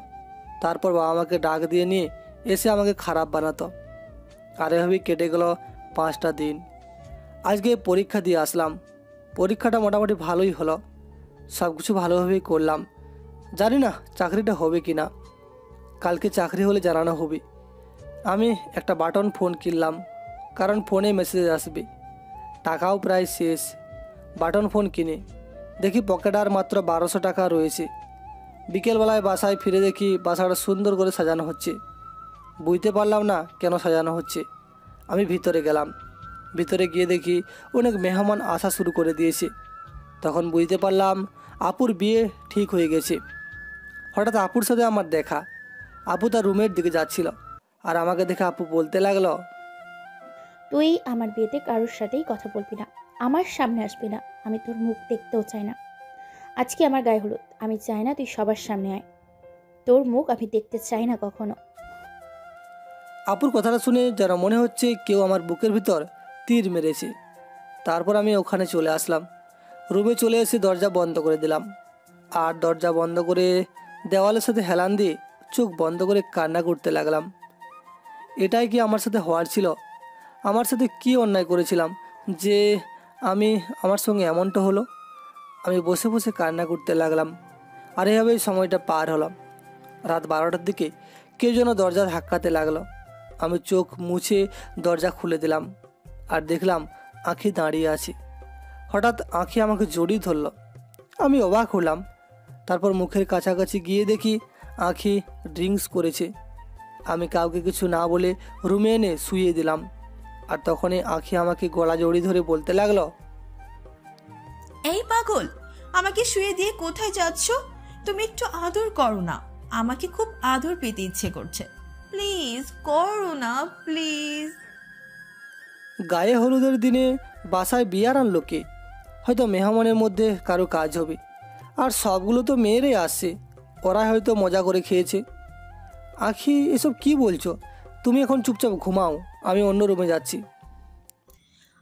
তারপর বাবা মাকে ডাক দিয়ে নিয়ে এসে আমাকে খারাপ বানাতো। আর এভাবেই কেটে গেল 5টা দিন। আজকে পরীক্ষা দিয়ে আসলাম। পরীক্ষাটা মোটামুটি ভালোই হলো, সব কিছু ভালোভাবেই করলাম। জানি না চাকরিটা হবে কি না, কালকে চাকরি হলে জানানো হবে। আমি একটা বাটন ফোন কিনলাম, কারণ ফোনে মেসেজ আসবে। টাকাও প্রায় শেষ। বাটন ফোন কিনে দেখি পকেটে আর মাত্র 1200 টাকা রয়েছে। বিকেলবেলায় বাসায় ফিরে দেখি বাসাটা সুন্দর করে সাজানো হচ্ছে। বুঝতে পারলাম না কেন সাজানো হচ্ছে। আমি ভিতরে গেলাম। ভিতরে গিয়ে দেখি অনেক মেহমান আসা শুরু করে দিয়েছে। তখন বুঝতে পারলাম আপুর বিয়ে ঠিক হয়ে গেছে। হঠাৎ আপুর সাথে আমার দেখা। আপু তার রুমের দিকে যাচ্ছিল, আর আমাকে দেখে আপু বলতে লাগলো, তুই আমার বিয়েতে কারোর সাথেই কথা বলবি না, আমার সামনে আসবি না, আমি তোর মুখ দেখতেও চাই না। আজকে আমার গায়ে হলুদ, আমি চাই না তুই সবার সামনে আয়, তোর মুখ আমি দেখতে চাই না কখনো। আপুর কথাটা শুনে যেন মনে হচ্ছে কেউ আমার বুকের ভিতর তীর মেরেছে। তারপর আমি ওখানে চলে আসলাম। রুমে চলে এসে দরজা বন্ধ করে দিলাম, আর দরজা বন্ধ করে দেওয়ালের সাথে হেলান দিয়ে চোখ বন্ধ করে কান্না করতে লাগলাম। এটাই কি আমার সাথে হওয়ার ছিল? আমার সাথে কি অন্যায় করেছিলাম যে আমার সঙ্গে এমনটা হলো? আমি বসে বসে কান্না করতে লাগলাম। আর এভাবেই সময়টা পার হলাম। রাত 12টার দিকে কেউ যেন দরজা ধাক্কাতে লাগলো। আমি চোখ মুছে দরজা খুলে দিলাম, আর দেখলাম আঁখি দাঁড়িয়ে আছে। হঠাৎ আঁখি আমাকে জড়িয়ে ধরলো। আমি অবাক হলাম। তারপর মুখের কাছাকাছি গিয়ে দেখি আঁখি ড্রিঙ্কস করেছে। আমি কাউকে কিছু না বলে রুমে এনে শুইয়ে দিলাম। আর তখনই আঁখি আমাকে গলা জড়িয়ে ধরে বলতে লাগলো, এই পাগল, আমাকে শুয়ে দিয়ে কোথায় যাচ্ছ? তুমি একটু আদর করো না, আমাকে খুব আদর পেতে ইচ্ছে করছে। প্লিজ করো না, প্লিজ। গায়ে হলুদের দিনে বাসায় বিয়ার আনলো কে? হয়তো মেহমানের মধ্যে কারো কাজ হবে। আর সবগুলো তো মেয়েরাই আসছে, ওরা হয়তো মজা করে খেয়েছে। আঁখি, এসব কি বলছো? তুমি এখন চুপচাপ ঘুমাও, আমি অন্য রুমে যাচ্ছি।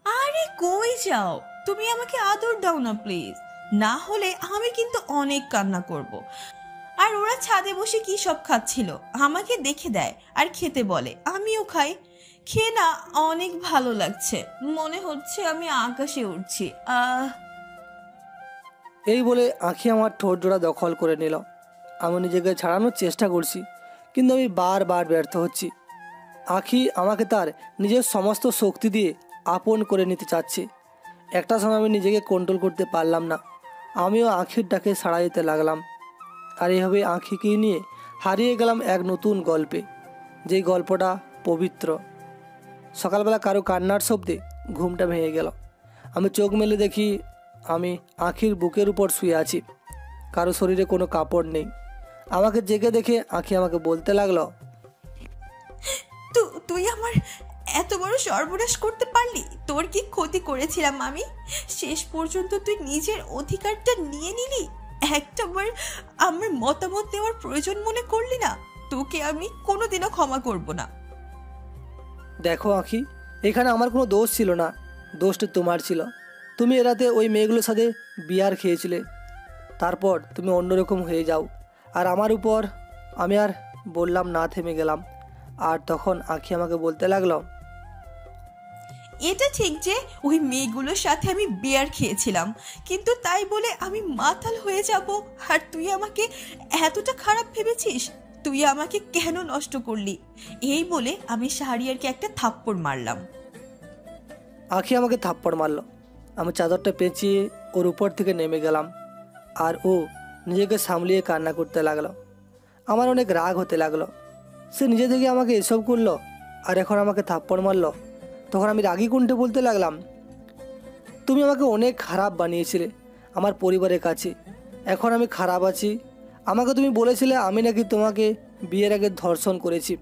আরে কই যাও? তুমি আমাকে আদর দাও না প্লিজ, না হলে আমি কিন্তু অনেক কান্না করব। আর ওরা ছাদে বসে কি সব খাচ্ছিল, আমাকে দেখে দেয় আর খেতে বলে, আমিও খাই। খেয়ে না অনেক ভালো লাগছে, মনে হচ্ছে আমি আকাশে উড়ছি। এই বলে আঁখি আমার ঠোঁট জোড়া দখল করে নিল। আমি নিজেকে ছাড়ানোর চেষ্টা করছি, কিন্তু আমি বারবার ব্যর্থ হচ্ছি। আঁখি আমাকে তার নিজের সমস্ত শক্তি দিয়ে আপন করে নিতে চাচ্ছে। একটা সময় আমি নিজেকে কন্ট্রোল করতে পারলাম না। আমিও আঁখির ডাকে সাড়া দিতে লাগলাম। আর এইভাবে আঁখিকে নিয়ে হারিয়ে গেলাম এক নতুন গল্পে, যেই গল্পটা পবিত্র। সকালবেলা কারো কান্নার শব্দে ঘুমটা ভেঙে গেল। আমি চোখ মেলে দেখি আমি আঁখির বুকের উপর শুয়ে আছি। কারো শরীরে কোনো কাপড় নেই। আমাকে জেগে দেখে আঁখি আমাকে বলতে লাগলো, তুই আমার এত বড় সর্বনাশ করতে পারলি? তোর কি ক্ষতি করেছিলাম আমি? শেষ পর্যন্ত তুই নিজের অধিকারটা নিয়ে নিলি। একটাবার আমার মতামত দেওয়ার প্রয়োজন মনে করলি না? তোকে আমি কোনোদিনও ক্ষমা করব না। দেখো আঁখি, এখানে আমার কোনো দোষ ছিল না, দোষটা তোমার ছিল। তুমি এ রাতে ওই মেয়েগুলোর সাথে বিয়ার খেয়েছিলে, তারপর তুমি অন্যরকম হয়ে যাও। আর আমার উপর আমি আর বললাম না, থেমে গেলাম। আর তখন আঁখি আমাকে বলতে লাগলো, এটা ঠিক যে ওই মেয়েগুলোর সাথে আমি বিয়ার খেয়েছিলাম, কিন্তু তাই বলে আমি মাতাল হয়ে যাব আর তুই আমাকে এতটা খারাপ ভেবেছিস? তুই আমাকে কেন নষ্ট করলি? এই বলে আমি শাহরিয়ারকে একটা থাপ্পড় মারলাম। আঁখি আমাকে থাপ্পড় মারলো। আমি চাদরটা পেঁচিয়ে ওর উপর থেকে নেমে গেলাম, আর ও নিজেকে সামলিয়ে কান্না করতে লাগলো। আমার অনেক রাগ হতে লাগলো। সে নিজে থেকে আমাকে এসব করলো, আর এখন আমাকে থাপ্পড় মারলো। তখন আমি রাগি কণ্ঠে বলতে লাগলাম, তুমি আমাকে অনেক খারাপ বানিয়েছিলে আমার পরিবারের কাছে। এখন আমি খারাপ আছি। আমাকে তুমি বলেছিলে আমি নাকি তোমাকে বিয়ের আগে ধর্ষণ করেছি,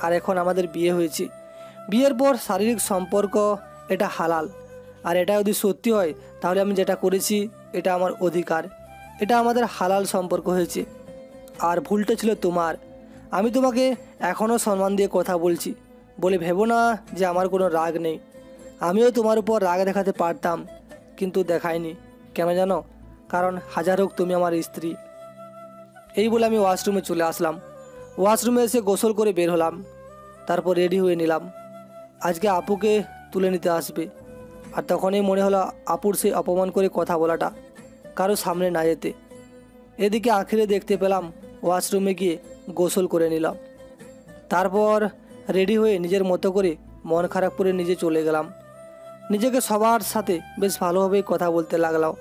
আর এখন আমাদের বিয়ে হয়েছে, বিয়ের পর শারীরিক সম্পর্ক এটা হালাল, আর এটা যদি সত্যি হয় তাহলে আমি যেটা করেছি এটা আমার অধিকার, এটা আমাদের হালাল সম্পর্ক হয়েছে। আর ভুলটা ছিল তোমার। আমি তোমাকে এখনও সম্মান দিয়ে কথা বলছি বলে ভেবো না যে আমার কোনো রাগ নেই। আমিও তোমার উপর রাগ দেখাতে পারতাম, কিন্তু দেখাইনি। কেন জানো? কারণ হাজার হোক তুমি আমার স্ত্রী। এই বলে আমি ওয়াশরুমে চলে আসলাম। ওয়াশরুমে এসে গোসল করে বের হলাম, তারপর রেডি হয়ে নিলাম। আজকে আপুকে তুলে নিতে আসবে, আর তখনই মনে হলো আপুর সেই অপমান করে কথা বলাটা কারো সামনে না যেতে। এদিকে আখিরে দেখতে পেলাম ওয়াশরুমে গিয়ে গোসল করে নিলাম। তারপর রেডি হয়ে নিজের মতো করে মন খারাপ করে নিজে চলে গেলাম। নিজেকে সবার সাথে বেশ ভালোভাবেই কথা বলতে লাগলাম।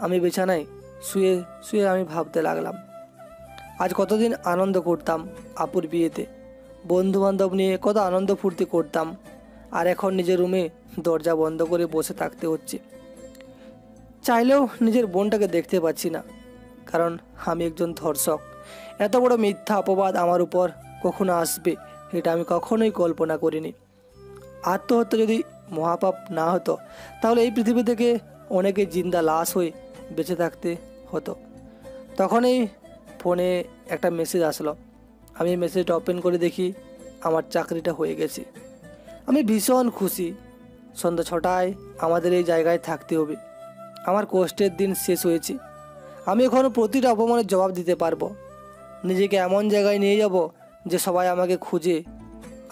আমি বিছানায় শুয়ে শুয়ে আমি ভাবতে লাগলাম, আজ কতদিন আনন্দ করতাম আপুর বিয়েতে, বন্ধুবান্ধব নিয়ে কত আনন্দ ফুর্তি করতাম, আর এখন নিজের রুমে দরজা বন্ধ করে বসে থাকতে হচ্ছে। চাইলেও নিজের বোনটাকে দেখতে পাচ্ছি না, কারণ আমি একজন ধর্ষক। এত বড় মিথ্যা অপবাদ আমার উপর কখনো আসবে এটা আমি কখনোই কল্পনা করিনি। আত্মহত্যা যদি মহাপাপ না হতো তাহলে এই পৃথিবী থেকে অনেকে জিন্দা লাশ হয়ে বেঁচে থাকতে হতো। তখনই ফোনে একটা মেসেজ আসলো। আমি মেসেজটা ওপেন করে দেখি আমার চাকরিটা হয়ে গেছে। আমি ভীষণ খুশি। সন্ধ্যা 6টায় আমাদের এই জায়গায় থাকতে হবে। আমার কষ্টের দিন শেষ হয়েছে। আমি এখনও প্রতিটা অপমানের জবাব দিতে পারবো। নিজেকে এমন জায়গায় নিয়ে যাব যে সবাই আমাকে খুঁজে।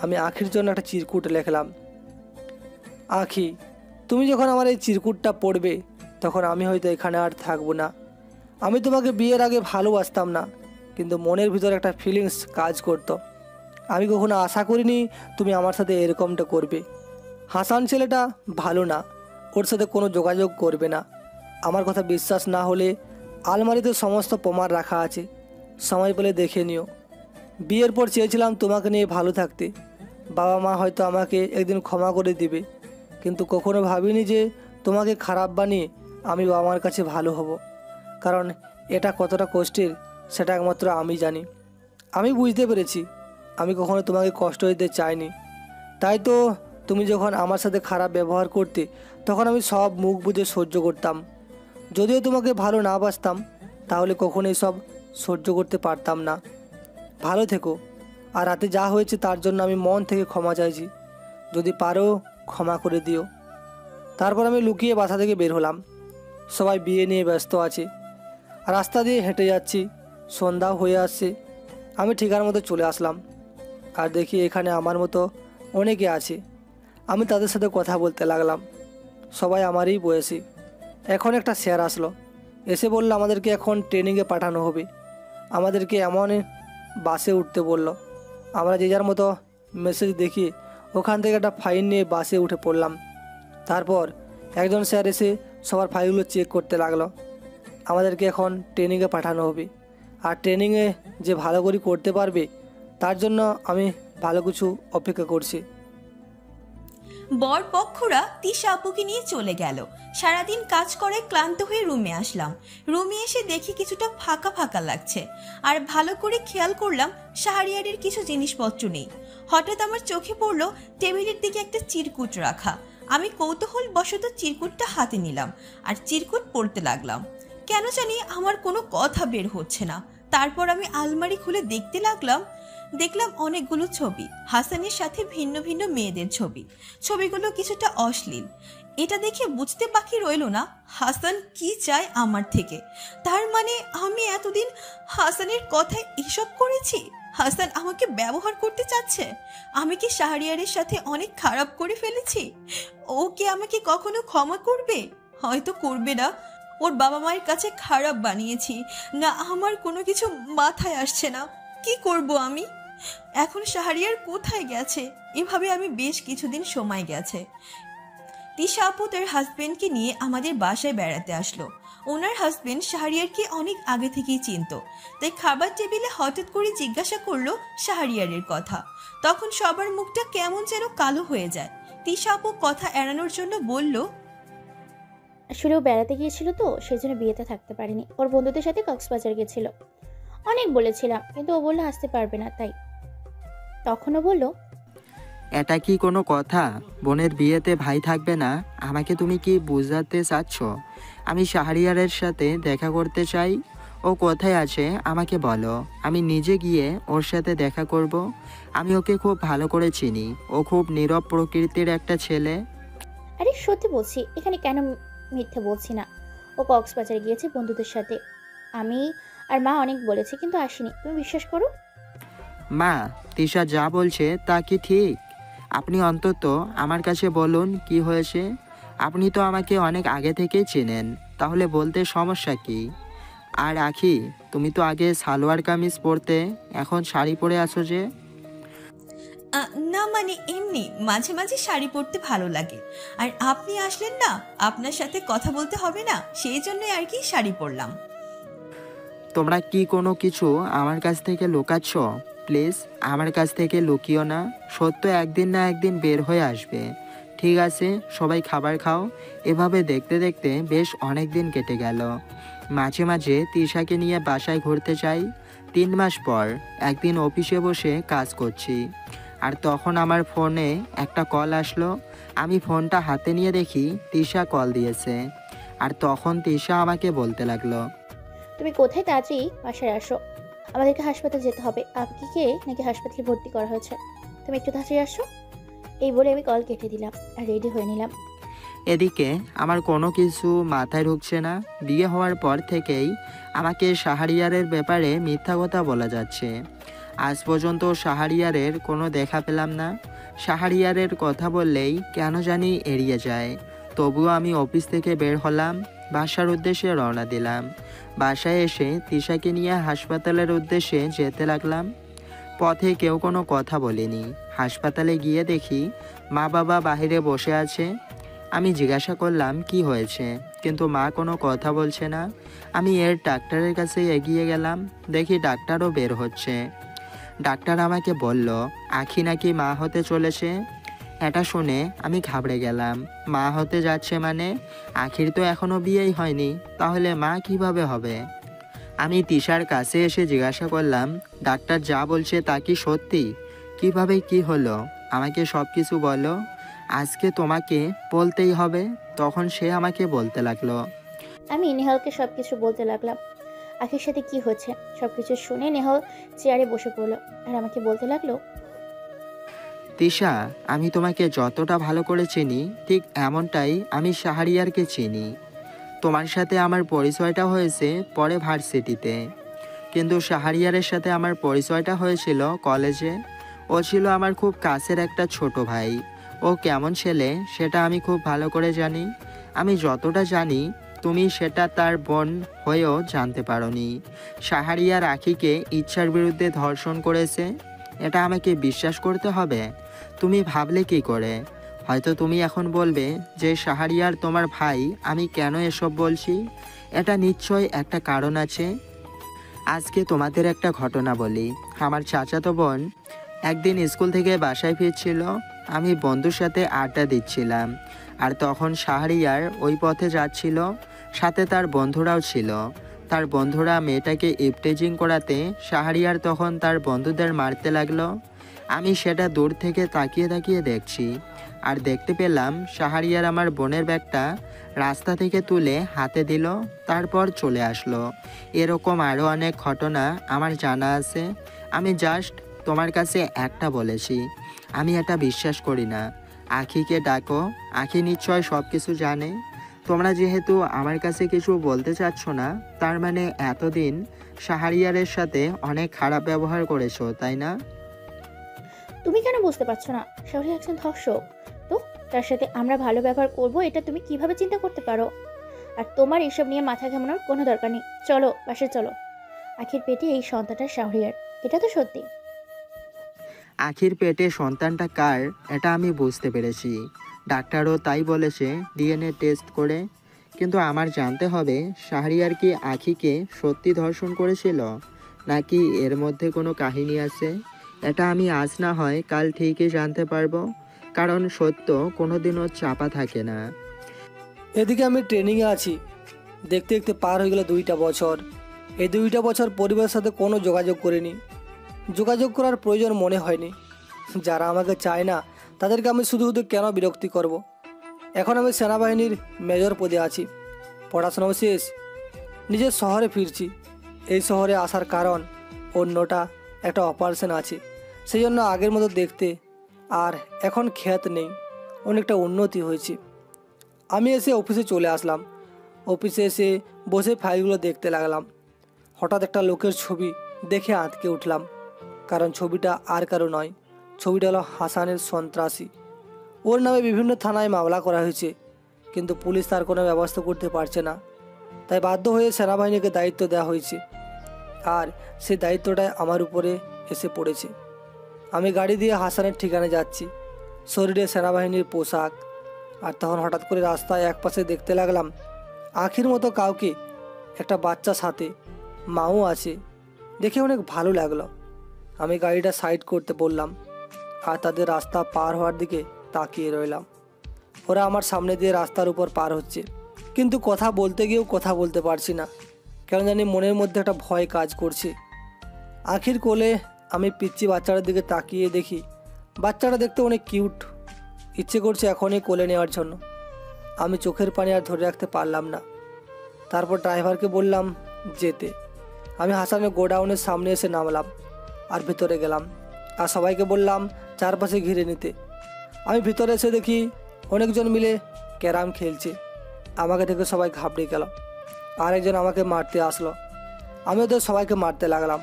আমি আখির জন্য একটা চিরকুট লিখলাম। আখি, তুমি যখন আমার এই চিরকুটটা পড়বে তখন আমি হয়তো এখানে আর থাকবো না। আমি তোমাকে বিয়ের আগে ভালোবাসতাম না, কিন্তু মনের ভিতরে একটা ফিলিংস কাজ করতো। আমি কখনো আশা করিনি তুমি আমার সাথে এরকমটা করবে। হাসান ছেলেটা ভালো না, ওর সাথে কোনো যোগাযোগ করবে না। আমার কথা বিশ্বাস না হলে আলমারিতে সমস্ত প্রমাণ রাখা আছে, সময় পেলে দেখে নিও। বিয়ের পর চেয়েছিলাম তোমাকে নিয়ে ভালো থাকতে। বাবা মা হয়তো আমাকে একদিন ক্ষমা করে দিবে, কিন্তু কখনো ভাবিনি যে তোমাকে খারাপ বানিয়ে আমি বাবা মার কাছে ভালো হব। কারণ এটা কতটা কষ্টের সেটা একমাত্র আমি জানি। আমি বুঝতে পেরেছি আমি কখনো তোমাকে কষ্ট দিতে চাইনি। তাই তো তুমি যখন আমার সাথে খারাপ ব্যবহার করতে তখন আমি সব মুখ বুজে সহ্য করতাম। যদিও তোমাকে ভালো না বাসতাম তাহলে কখনোই সব সহ্য করতে পারতাম না। ভালো থেকো, আর রাতে যা হয়েছে তার জন্য আমি মন থেকে ক্ষমা চাইছি। যদি পারো ক্ষমা করে দিও। তারপর আমি লুকিয়ে বাসা থেকে বের হলাম। সবাই বিয়ে নিয়ে ব্যস্ত আছে। রাস্তা দিয়ে হেঁটে যাচ্ছি, সন্ধ্যাও হয়ে আসছে। আমি ঠিকার মতো চলে আসলাম, আর দেখি এখানে আমার মতো অনেকে আছে। আমি তাদের সাথে কথা বলতে লাগলাম। সবাই আমারই বয়সী। এখন একটা স্যার আসলো, এসে বলল আমাদেরকে এখন ট্রেনিংয়ে পাঠানো হবে। আমাদেরকে এমন বাসে উঠতে বলল। আমরা যে যার মতো মেসেজ দেখি ওখান থেকে একটা ফাইল নিয়ে বাসে উঠে পড়লাম। তারপর একজন স্যার এসে সবার ফাইলগুলো চেক করতে লাগলো। আমাদেরকে এখন ট্রেনিংয়ে পাঠানো হবে, আর ট্রেনিংয়ে যে ভালো করে করতে পারবে তার জন্য আমি ভালো কিছু অপেক্ষা করছি। বর পক্ষরা তিশা আপুকে নিয়ে চলে গেল। সারাদিন কাজ করে ক্লান্ত হয়ে রুমে আসলাম। রুমে এসে দেখি কিছুটা ফাঁকা ফাঁকা লাগছে, আর ভালো করে খেয়াল করলাম শাহরিয়ারের কিছু জিনিসপত্র নেই। হঠাৎ আমার চোখে পড়লো টেবিলের দিকে একটা চিরকুট রাখা। আমি কৌতূহল বশত চিরকুটটা হাতে নিলাম আর চিরকুট পড়তে লাগলাম। কেন জানি আমার কোনো কথা বের হচ্ছে না। তারপর আমি আলমারি খুলে দেখতে লাগলাম। দেখলাম অনেকগুলো ছবি, হাসানের সাথে ভিন্ন ভিন্ন মেয়েদের ছবি। ছবিগুলো কিছুটা অশ্লীল। এটা দেখে বুঝতে বাকি রইল না হাসান কি চায় আমার থেকে। তার মানে আমি এতদিন হাসানের কথায় এসব করেছি। হাসান আমাকে ব্যবহার করতে চাচ্ছে। আমি কি শাহরিয়ারের সাথে অনেক খারাপ করে ফেলেছি? ও কি আমাকে কখনো ক্ষমা করবে? হয়তো করবে না। ওর বাবা মায়ের কাছে খারাপ বানিয়েছি না, আমার কোনো কিছু মাথায় আসছে না। কি করব আমি এখন? শাহরিয়ার কোথায় গেছে? এভাবে আমি বেশ কিছুদিন সময় গেছে। তিশা আপু তার হাজবেন্ডকে নিয়ে আমাদের বাসায় বেড়াতে আসলো। ওনার হাজবেন্ড শাহরিয়ারকে অনেক আগে থেকেই চিনত, তাই খাবার টেবিলে হঠাৎ করে জিজ্ঞাসা করলো শাহরিয়ারের কথা। তখন সবার মুখটা কেমন যেন কালো হয়ে যায়। তিশা আপু কথা এড়ানোর জন্য বলল, আসলে ও বেড়াতে গিয়েছিল তো, সেজন্য বিয়েতে থাকতে পারেনি। ওর বন্ধুদের সাথে কক্সবাজার গেছিল। অনেক বলেছিলাম, কিন্তু ও বললো আসতে পারবে না। তাই তখনও বলল, এটা কি কোনো কথা? বোনের বিয়েতে ভাই থাকবে না? আমাকে তুমি কি বোঝাতে চাচ্ছ? আমি শাহরিয়ারের সাথে দেখা করতে চাই। ও কোথায় আছে আমাকে বলো, আমি নিজে গিয়ে ওর সাথে দেখা করব। আমি ওকে খুব ভালো করে চিনি। ও খুব নীরব প্রকৃতির একটা ছেলে। আরে সত্যি বলছি, এখানে কেন মিথ্যে বলছি না। ও কক্সবাজারে গিয়েছে বন্ধুদের সাথে। আমি আর মা অনেক বলেছে কিন্তু আসেনি, তুমি বিশ্বাস করো। মা, তিশা যা বলছে তা কি ঠিক? আপনি অন্তত আমার কাছে বলুন কি হয়েছে। আপনি তো আমাকে অনেক আগে থেকেই চেনেন, তাহলে বলতে সমস্যা কি? আর আখি, তুমি তো আগে সালোয়ার কামিজ পরতে, এখন শাড়ি পরে আছো যে? না মানে এমনি মাঝে মাঝে শাড়ি পরতে ভালো লাগে। আর আপনি আসলেন না, আপনার সাথে কথা বলতে হবে না, সেই জন্যই আর কি শাড়ি পরলাম। তোমরা কি কোনো কিছু আমার কাছ থেকে লুকাচ্ছ? প্লিজ আমার কাছ থেকে লুকিও না। সত্য একদিন না একদিন বের হয়ে আসবে। ঠিক আছে, সবাই খাবার খাও। এভাবে দেখতে দেখতে বেশ অনেক দিন কেটে গেল। মাঝে মাঝে তিশাকে নিয়ে বাসায় ঘুরতে যাই। 3 মাস পর একদিন অফিসে বসে কাজ করছি, আর তখন আমার ফোনে একটা কল আসলো। আমি ফোনটা হাতে নিয়ে দেখি তিশা কল দিয়েছে। আর তখন তিশা আমাকে বলতে লাগলো, তুমি কোথায়? তাড়াতাড়ি বাসায় আসো, আমাদেরকে হাসপাতালে যেতে হবে। আকিকে নাকি হাসপাতালে ভর্তি করা হয়েছে, তুমি একটু তাড়াতাড়ি আসো। এই বলে আমি কল কেটে দিলাম আর রেডি হয়ে নিলাম। এদিকে আমার কোনো কিছু মাথায় ঢুকছে না। বিয়ে হওয়ার পর থেকেই আমাকে শাহরিয়ারের ব্যাপারে মিথ্যা কথা বলা যাচ্ছে। আজ পর্যন্ত শাহরিয়ারের কোনো দেখা পেলাম না। শাহরিয়ারের কথা বললেই কেন জানি এড়িয়ে যায়। তবুও আমি অফিস থেকে বের হলাম, বাসার উদ্দেশ্যে রওনা দিলাম। বাসায় এসে তিশাকে নিয়ে হাসপাতালের উদ্দেশ্যে যেতে লাগলাম। পথে কেউ কোনো কথা বলেনি। হাসপাতালে গিয়ে দেখি মা বাবা বাইরে বসে আছে। আমি জিজ্ঞাসা করলাম কি হয়েছে, কিন্তু মা কোনো কথা বলছে না। আমি ডাক্তারের কাছে এগিয়ে গেলাম, দেখি ডাক্তারও বের হচ্ছে। ডাক্তার আমাকে বলল আখি নাকি মা হতে চলেছে। এটা শুনে আমি ঘাবড়ে গেলাম। মা হতে যাচ্ছে মানে? আখির তো এখনো বিয়েই হয়নি, তাহলে মা কিভাবে হবে? আমি তিশার কাছে এসে জিজ্ঞাসা করলাম, ডাক্তার যা বলছে তা কি সত্যি? কিভাবে কি হলো আমাকে সব কিছু বলো। আজকে তোমাকে বলতেই হবে। তখন সে আমাকে বলতে লাগলো। আমি নেহালকে সবকিছু বলতে লাগলাম, আখির সাথে কি হয়েছে। সবকিছু শুনে নেহাল চেয়ারে বসে পড়লো আর আমাকে বলতে লাগলো, তিশা, আমি তোমাকে যতটা ভালো করে চিনি ঠিক এমনটাই আমি শাহরিয়ারকে চিনি। তোমার সাথে আমার পরিচয়টা হয়েছে পরে ভার্সিটিতে, কিন্তু শাহরিয়ারের সাথে আমার পরিচয়টা হয়েছিল কলেজে। ও ছিল আমার খুব কাছের একটা ছোট ভাই। ও কেমন ছেলে সেটা আমি খুব ভালো করে জানি। আমি যতটা জানি তুমি সেটা তার বোন হয়েও জানতে পারোনি। শাহরিয়ার আখিকে ইচ্ছার বিরুদ্ধে ধর্ষণ করেছে, এটা আমাকে বিশ্বাস করতে হবে? তুমি ভাবলে কি করে? হয়তো তুমি এখন বলবে যে শাহরিয়ার তোমার ভাই, আমি কেন এসব বলছি? এটা নিশ্চয় একটা কারণ আছে। আজকে তোমাদের একটা ঘটনা বলি। আমার চাচাতো বোন একদিন স্কুল থেকে বাসায় ফিরছিল। আমি বন্ধুর সাথে আড্ডা দিচ্ছিলাম, আর তখন শাহরিয়ার ওই পথে যাচ্ছিল, সাথে তার বন্ধুরাও ছিল। তার বন্ধুরা মেয়েটাকে ইপটেজিং করাতে শাহরিয়ার তখন তার বন্ধুদের মারতে লাগলো। আমি সেটা দূর থেকে তাকিয়ে তাকিয়ে দেখছি, আর দেখতে পেলাম শাহরিয়ার আমার বোনের ব্যাগটা রাস্তা থেকে তুলে হাতে দিল, তারপর চলে আসলো। এরকম আরও অনেক ঘটনা আমার জানা আছে। আমি জাস্ট তোমার কাছে একটা বলেছি, আমি এটা বিশ্বাস করি না। আখিকে ডাকো, আখি নিশ্চয় সব কিছু জানে। তোমরা যেহেতু আমার কাছে কিছু বলতে চাচ্ছ না, তার মানে এতদিন শাহরিয়ারের সাথে অনেক খারাপ ব্যবহার করেছো, তাই না? তুমি কেন বুঝতে পারছো না? শাহরি একজন ধর্ষক, তো তার সাথে আমরা ভালো ব্যবহার করব এটা তুমি কিভাবে চিন্তা করতে পারো? আর তোমার এসব নিয়ে মাথা ঘামানোর কোনো দরকার নেই। চলো বাসে চলো। আখির পেটে এই সন্তানটা শাহরিয়ার, এটা তো সত্যি। আখির পেটে সন্তানটা কার এটা আমি বুঝতে পেরেছি। ডাক্তারও তাই বলেছে ডিএনএ টেস্ট করে। কিন্তু আমার জানতে হবে শাহরিয়ার কি আখিকে সত্যি ধর্ষণ করেছিল, নাকি এর মধ্যে কোনো কাহিনী আছে। এটা আমি আজ না হয় কাল ঠিকই জানতে পারবো, কারণ সত্য কোনোদিনও চাপা থাকে না। এদিকে আমি ট্রেনিংয়ে আছি। দেখতে দেখতে পার হয়ে গেল 2টা বছর। এই 2টা বছর পরিবারের সাথে কোনো যোগাযোগ করিনি। যোগাযোগ করার প্রয়োজন মনে হয়নি। যারা আমাকে চায় না তাদেরকে আমি শুধু শুধু কেন বিরক্তি করব। এখন আমি সেনাবাহিনীর মেজর পদে আছি, পড়াশোনাও শেষ, নিজের শহরে ফিরছি। এই শহরে আসার কারণ অন্যটা, একটা অপারেশন আছে, সেই জন্য আগের মতো দেখতে আর এখন খ্যাত নেই, অনেকটা উন্নতি হয়েছে। আমি এসে অফিসে চলে আসলাম। অফিসে এসে বসে ফাইলগুলো দেখতে লাগলাম। হঠাৎ একটা লোকের ছবি দেখে আঁতকে উঠলাম, কারণ ছবিটা আর কারো নয়, ছবিটা হলো হাসানের সন্ত্রাসী। ওর নামে বিভিন্ন থানায় মামলা করা হয়েছে, কিন্তু পুলিশ তার কোনো ব্যবস্থা করতে পারছে না। তাই বাধ্য হয়ে সেনাবাহিনীকে দায়িত্ব দেওয়া হয়েছে, আর সেই দায়িত্বটাই আমার উপরে এসে পড়েছে। আমি গাড়ি দিয়ে হাসানের ঠিকানা যাচ্ছি, শরীরে সেনাবাহিনীর পোশাক। আর তখন হঠাৎ করে রাস্তায় একপাশে দেখতে লাগলাম আখির মতো কাউকে, একটা বাচ্চা সাথে, মাও আছে। দেখে অনেক ভালো লাগলো। আমি গাড়িটা সাইড করতে বললাম আর তাদের রাস্তা পার হওয়ার দিকে তাকিয়ে রইলাম। ওরা আমার সামনে দিয়ে রাস্তার উপর পার হচ্ছে, কিন্তু কথা বলতে গিয়েও কথা বলতে পারছি না, কেন জানি মনের মধ্যে একটা ভয় কাজ করছে। আখির কোলে আমি পিচ্চি বাচ্চাটার দিকে তাকিয়ে দেখি বাচ্চাটা দেখতে অনেক কিউট, ইচ্ছে করছে এখনই কোলে নেওয়ার জন্য। আমি চোখের পানি আর ধরে রাখতে পারলাম না। তারপর ড্রাইভারকে বললাম যেতে। আমি হাসানের গোডাউনের সামনে এসে নামলাম আর ভিতরে গেলাম, আর সবাইকে বললাম চারপাশে ঘিরে নিতে। আমি ভিতরে এসে দেখি অনেকজন মিলে ক্যারাম খেলছে। আমাকে দেখে সবাই ঘাবড়ে গেল। আরেকজন আমাকে মারতে আসলো, আমি ওদের সবাইকে মারতে লাগলাম।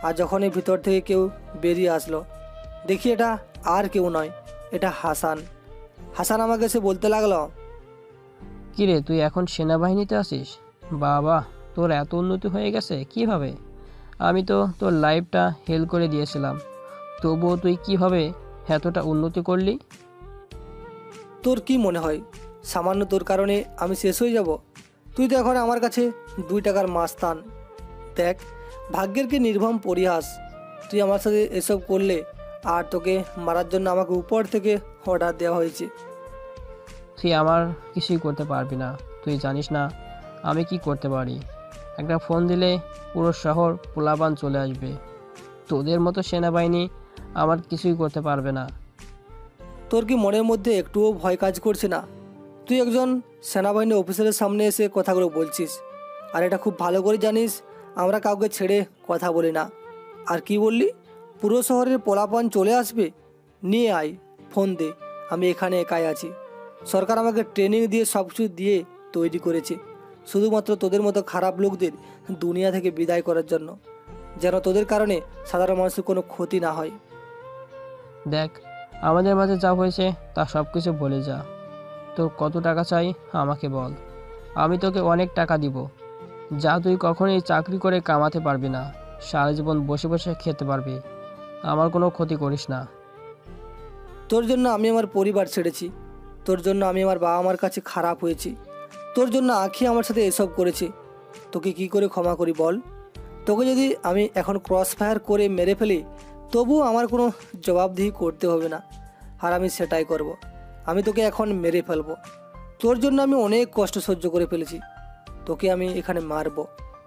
আর যখনই ভিতর থেকে কেউ বেরিয়ে আসলো, দেখি এটা আর কেউ নয়, এটা হাসান। হাসান আমাকে এসে বলতে লাগলো, কিরে, তুই এখন সেনাবাহিনীতে আছিস? বাবা, তোর এত উন্নতি হয়ে গেছে কিভাবে? আমি তো তোর লাইফটা হেল করে দিয়েছিলাম, তবুও তুই কিভাবে এতটা উন্নতি করলি? তোর কি মনে হয় সামান্য তোর কারণে আমি শেষ হয়ে যাব? তুই তো এখন আমার কাছে 2 টাকার মাস্তান। দেখ, ভাগ্যের কি নির্মম পরিহাস, তুই আমার সাথে এসব করলে, আর তোকে মারার জন্য আমাকে উপর থেকে অর্ডার দেওয়া হয়েছে। তুই আমার কিছুই করতে পারবি না, তুই জানিস না আমি কি করতে পারি। একটা ফোন দিলে পুরো শহর পোলাপান চলে আসবে। তোদের মতো সেনাবাহিনী আমার কিছুই করতে পারবে না। তোর কি মনের মধ্যে একটুও ভয় কাজ করছে না? তুই একজন সেনাবাহিনী অফিসারের সামনে এসে কথাগুলো বলছিস, আর এটা খুব ভালো করে জানিস আমরা কাউকে ছেড়ে কথা বলি না। আর কি বললি, পুরো শহরের পোলাপান চলে আসবে? নিয়ে আয়, ফোন দে, আমি এখানে একাই আছি। সরকার আমাকে ট্রেনিং দিয়ে সব কিছু দিয়ে তৈরি করেছে, শুধুমাত্র তোদের মতো খারাপ লোকদের দুনিয়া থেকে বিদায় করার জন্য, যেন তোদের কারণে সাধারণ মানুষের কোনো ক্ষতি না হয়। দেখ, আমাদের মাঝে যা হয়েছে তা সব কিছু বলে যা। তোর কত টাকা চাই আমাকে বল, আমি তোকে অনেক টাকা দিব। যা তুই কখনোই চাকরি করে কামাতে পারবি না, সারা জীবন বসে বসে খেতে পারবি। আমার কোনো ক্ষতি করিস না। তোর জন্য আমি আমার পরিবার ছেড়েছি, তোর জন্য আমি আমার বাবা মার কাছে খারাপ হয়েছি, তোর জন্য আখি আমার সাথে এসব করেছে। তোকে কি করে ক্ষমা করি বল? তোকে যদি আমি এখন ক্রস ফায়ার করে মেরে ফেলি, তবুও আমার কোনো জবাবদিহি করতে হবে না, আর আমি সেটাই করব। আমি তোকে এখন মেরে ফেলবো। তোর জন্য আমি অনেক কষ্ট সহ্য করে ফেলেছি, তোকে আমি এখানে মারবো,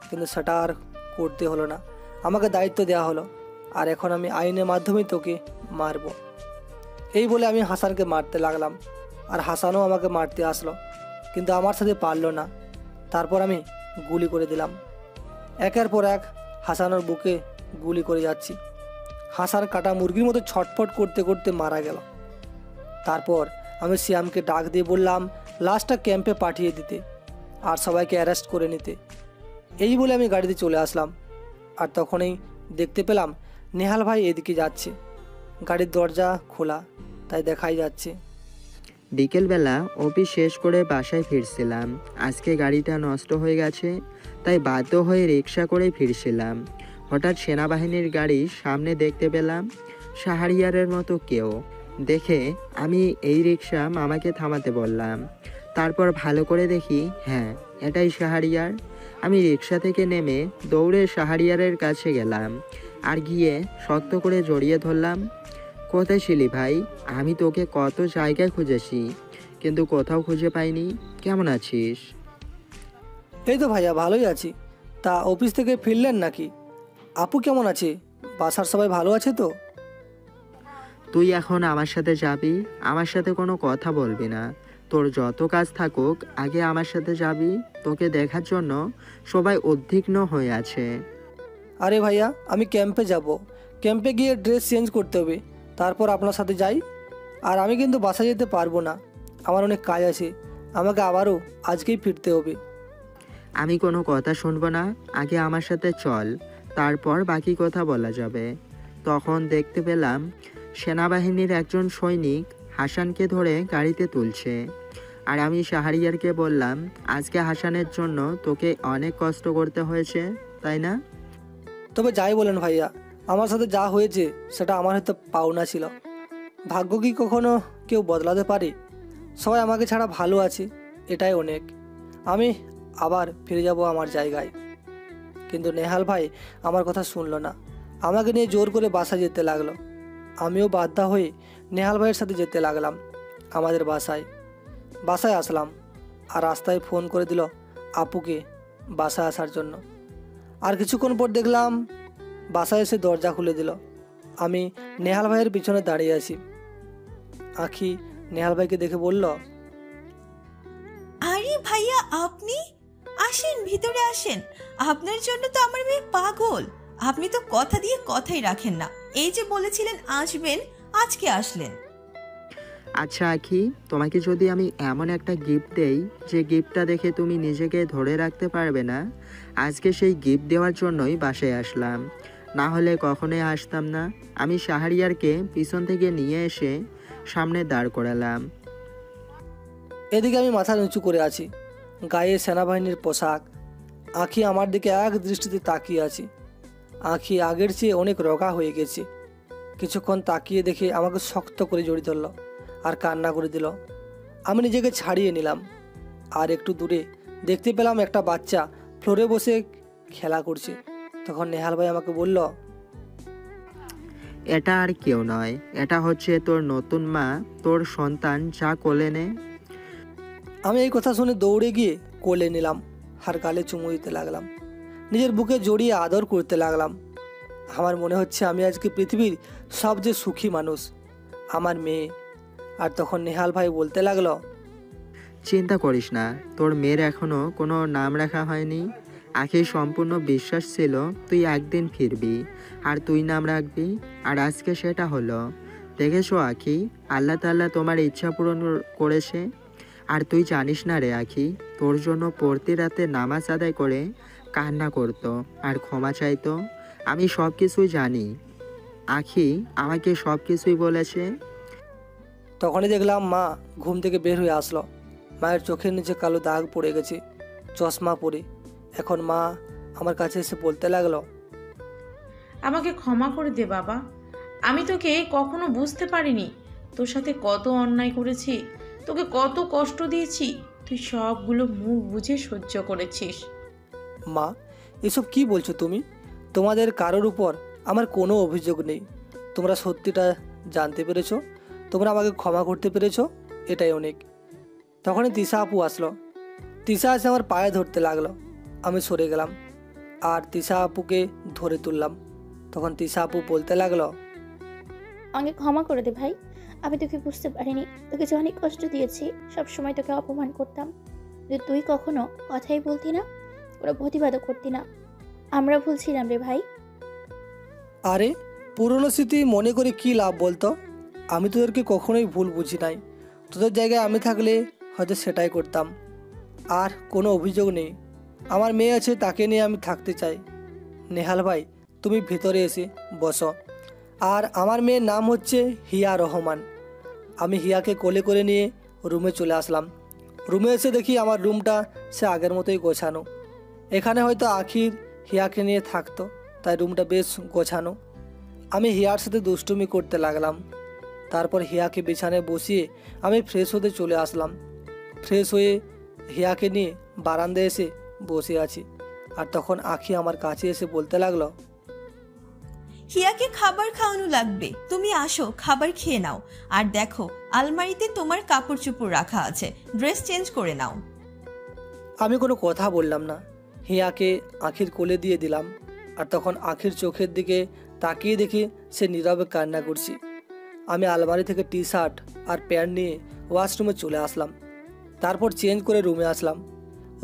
কিন্তু সেটা আর করতে হলো না। আমাকে দায়িত্ব দেওয়া হলো, আর এখন আমি আইনের মাধ্যমেই তোকে মারবো। এই বলে আমি হাসানকে মারতে লাগলাম, আর হাসানও আমাকে মারতে আসলো, কিন্তু আমার সাথে পারলো না। তারপর আমি গুলি করে দিলাম। একের পর এক হাসানোর বুকে গুলি করে যাচ্ছি। হাসান কাটা মুরগির মতো ছটফট করতে করতে মারা গেল। তারপর আমি শ্যামকে ডাক দিয়ে বললাম লাশটা ক্যাম্পে পাঠিয়ে দিতে আর সবাইকে অ্যারেস্ট করে নিতে। এই বলে আমি গাড়িতে চলে আসলাম, আর তখনই দেখতে পেলাম নেহাল ভাই এদিকে যাচ্ছে। গাড়ির দরজা খোলা, তাই দেখাই যাচ্ছে। বিকেলবেলা অফিস শেষ করে বাসায় ফিরছিলাম। আজকে গাড়িটা নষ্ট হয়ে গেছে, তাই বাধ্য হয়ে রিক্সা করে ফিরছিলাম। হঠাৎ সেনাবাহিনীর গাড়ি সামনে দেখতে পেলাম, শাহরিয়ারের মতো কেউ। দেখে আমি এই রিক্সা মামাকে থামাতে বললাম। তারপর ভালো করে দেখি, হ্যাঁ, এটাই শাহরিয়ার। আমি রিক্সা থেকে নেমে দৌড়ে শাহরিয়ারের কাছে গেলাম আর গিয়ে শক্ত করে জড়িয়ে ধরলাম। কোথায় ছিলি ভাই? আমি তোকে কত জায়গায় খুঁজেছি, কিন্তু কোথাও খুঁজে পাইনি। কেমন আছিস? এই তো ভাইয়া, ভালোই আছি। তা অফিস থেকে ফিরলেন নাকি? আপু কেমন আছে? বাসার সবাই ভালো আছে তো? তুই এখন আমার সাথে যাবি, আমার সাথে কোনো কথা বলবি না। তোর যত কাজ থাকুক আগে আমার সাথে যাবি। তোকে দেখার জন্য সবাই উদ্বিগ্ন হয়ে আছে। আরে ভাইয়া, আমি ক্যাম্পে যাব। ক্যাম্পে গিয়ে ড্রেস চেঞ্জ করতে হবে, তারপর আপনার সাথে যাই। আর আমি কিন্তু বাসায় যেতে পারবো না, আমার অনেক কাজ আছে। আমাকে আবারও আজকেই ফিরতে হবে। আমি কোনো কথা শুনবো না, আগে আমার সাথে চল, তারপর বাকি কথা বলা যাবে। তখন দেখতে পেলাম সেনাবাহিনীর একজন সৈনিক হাসানকে ধরে গাড়িতে তুলছে। আর আমি শাহরিয়ারকে বললাম, আজকে হাসানের জন্য তোকে অনেক কষ্ট করতে হয়েছে, তাই না? তবে যাই বলেন ভাইয়া, আমার সাথে যা হয়েছে সেটা আমার হয়তো পাওনা ছিল। ভাগ্য কি কখনো কেউ বদলাতে পারে? সবাই আমাকে ছাড়া ভালো আছে, এটাই অনেক। আমি আবার ফিরে যাব আমার জায়গায়। কিন্তু নেহাল ভাই আমার কথা শুনলো না, আমাকে নিয়ে জোর করে বাসায় যেতে লাগলো। আমিও বাধ্য হয়ে নেহাল ভাইয়ের সাথে যেতে লাগলাম আমাদের বাসায় আসলাম। আর রাস্তায় ফোন করে দিল আপুকে বাসায় আসার জন্য। আর কিছুক্ষণ পর দেখলাম বাসায় এসে দরজা খুলে দিল। আমি নেহাল ভাইয়ের পিছনে দাঁড়িয়ে আছি। আখি নেহাল ভাইকে দেখে বলল, আরে ভাইয়া, আপনি আসেন, ভিতরে আসেন। আপনার জন্য তো আমার মেয়ে পাগল। আপনি তো কথা দিয়ে কথাই রাখেন না। এই যে বলেছিলেন আসবেন, আজকে আসলেন। আচ্ছা আখি, তোমাকে যদি আমি এমন একটা গিফট দেই যে গিফটটা দেখে তুমি নিজেকে ধরে রাখতে পারবে না, আজকে সেই গিফট দেওয়ার জন্যই বাসায় আসলাম, না হলে কখনোই আসতাম না। আমি শাহরিয়ারকে পিছন থেকে নিয়ে এসে সামনে দাঁড় করালাম। এদিকে আমি মাথা নিচু করে আছি, গায়ে সেনাবাহিনীর পোশাক। আখি আমার দিকে এক দৃষ্টিতে তাকিয়ে আছি। আখি আগের চেয়ে অনেক রোগা হয়ে গেছে। কিছুক্ষণ তাকিয়ে দেখে আমাকে শক্ত করে জড়িয়ে ধরল আর কান্না করে দিল। আমি নিজেকে ছাড়িয়ে নিলাম। আর একটু দূরে দেখতে পেলাম একটা বাচ্চা ফ্লোরে বসে খেলা করছে। তখন নেহাল ভাই আমাকে বলল, এটা আর কেউ নয়, এটা হচ্ছে তোর নতুন মা, তোর সন্তান, যা কোলে নে। আমি এই কথা শুনে দৌড়ে গিয়ে কোলে নিলাম আর গালে চুমু দিতে লাগলাম। নিজের বুকে জড়িয়ে আদর করতে লাগলাম। আমার মনে হচ্ছে আমি আজকে পৃথিবীর সবচেয়ে সুখী মানুষ, আমার মেয়ে। আর তখন নেহাল ভাই বলতে লাগলো, চিন্তা করিস না, তোর মেয়ের এখনো কোনো নাম রাখা হয়নি। আখির সম্পূর্ণ বিশ্বাস ছিল তুই একদিন ফিরবি আর তুই নাম রাখবি, আর আজকে সেটা হলো। দেখেছো আখি, আল্লাহ তাআলা তোমার ইচ্ছা পূরণ করেছে। আর তুই জানিস না রে আখি, তোর জন্য প্রতি রাতে নামাজ আদায় করে কান্না করতো আর ক্ষমা চাইতো। আমি সব কিছুই জানি, আখি আমাকে সব কিছুই বলেছে। তখনই দেখলাম মা ঘুম থেকে বের হয়ে আসলো। মায়ের চোখের নিচে কালো দাগ পড়ে গেছে, চশমা পরে। এখন মা আমার কাছে এসে বলতে লাগলো, আমাকে ক্ষমা করে দে বাবা, আমি তোকে কখনো বুঝতে পারিনি। তোর সাথে কত অন্যায় করেছি, তোকে কত কষ্ট দিয়েছি, তুই সবগুলো মুখ বুঝে সহ্য করেছিস। মা এসব কি বলছো তুমি? তোমাদের কারোর উপর আমার কোনো অভিযোগ নেই। তোমরা সত্যিটা জানতে পেরেছো, তোমরা আমাকে ক্ষমা করতে পেরেছো, এটাই অনেক। তখনই তিশা আপু আসলো। তিশা এসে আমার পায়ে ধরতে লাগলো। আমি সরে গেলাম আর তিশা আপুকে ধরে তুললাম। তখন তিশা আপু বলতে লাগলো, আমাকে ক্ষমা করে দে ভাই, আমি তোকে বুঝতে পারিনি, তোকে যে অনেক কষ্ট দিয়েছি, সব সময় তোকে অপমান করতাম, যে তুই কখনো কথাই বলতি না, কোনো প্রতিবাদও করতি না। আমরা ভুলছিলাম রে ভাই। আরে পুরনো স্মৃতি মনে করে কি লাভ বলতো? আমি তোদেরকে কখনোই ভুল বুঝি নাই। তোদের জায়গায় আমি থাকলে হয়তো সেটাই করতাম। আর কোনো অভিযোগ নেই, আমার মেয়ে আছে, তাকে নিয়ে আমি থাকতে চাই। নেহাল ভাই তুমি ভেতরে এসে বসো। আর আমার মেয়ের নাম হচ্ছে হিয়া রহমান। আমি হিয়াকে কোলে করে নিয়ে রুমে চলে আসলাম। রুমে এসে দেখি আমার রুমটা সে আগের মতোই গোছানো। এখানে হয়তো আখির হিয়াকে নিয়ে থাকতো, তাই রুমটা বেশ গোছানো। আমি হিয়ার সাথে দুষ্টুমি করতে লাগলাম। তারপর হিয়াকে বিছানায় বসিয়ে আমি ফ্রেশ হতে চলে আসলাম। ফ্রেশ হয়ে হিয়াকে নিয়ে বারান্দায় এসে বসে আছি। আর তখন আখি আমার কাছে এসে বলতে লাগলো, হিয়াকে খাবার খাওয়ানো লাগবে, তুমি আসো, খাবার খেয়ে নাও। আর দেখো আলমারিতে তোমার কাপড় চোপড় রাখা আছে, ড্রেস চেঞ্জ করে নাও। আমি কোনো কথা বললাম না, হিয়াকে আখির কোলে দিয়ে দিলাম। আর তখন আখির চোখের দিকে তাকিয়ে দেখি সে নীরবে কান্না করছে। আমি আলমারি থেকে টি শার্ট আর প্যান্ট নিয়ে ওয়াশরুমে চলে আসলাম। তারপর চেঞ্জ করে রুমে আসলাম।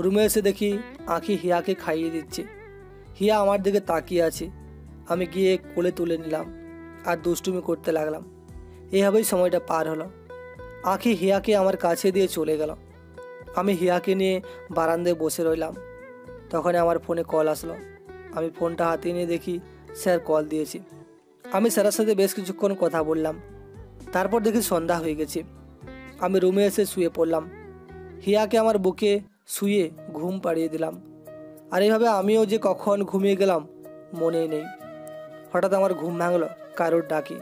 রুমে এসে দেখি আঁখি হিয়াকে খাইয়ে দিচ্ছে। হিয়া আমার দিকে তাকিয়ে আছে। আমি গিয়ে কোলে তুলে নিলাম আর দুষ্টুমি করতে লাগলাম। এভাবেই সময়টা পার হলো। আঁখি হিয়াকে আমার কাছে দিয়ে চলে গেল। আমি হিয়াকে নিয়ে বারান্দায় বসে রইলাম। তখন আমার ফোনে কল আসলো। আমি ফোনটা হাতে নিয়ে দেখি স্যার কল দিয়েছি। আমি স্যারের সাথে বেশ কিছুক্ষণ কথা বললাম। তারপর দেখি সন্ধ্যা হয়ে গেছে। আমি রুমে এসে শুয়ে পড়লাম। হিয়াকে আমার বুকে শুয়ে ঘুম পাড়িয়ে দিলাম। আর এইভাবে আমিও যে কখন ঘুমিয়ে গেলাম মনেই নেই। হঠাৎ আমার ঘুম ভাঙলো কারোর ডাকে।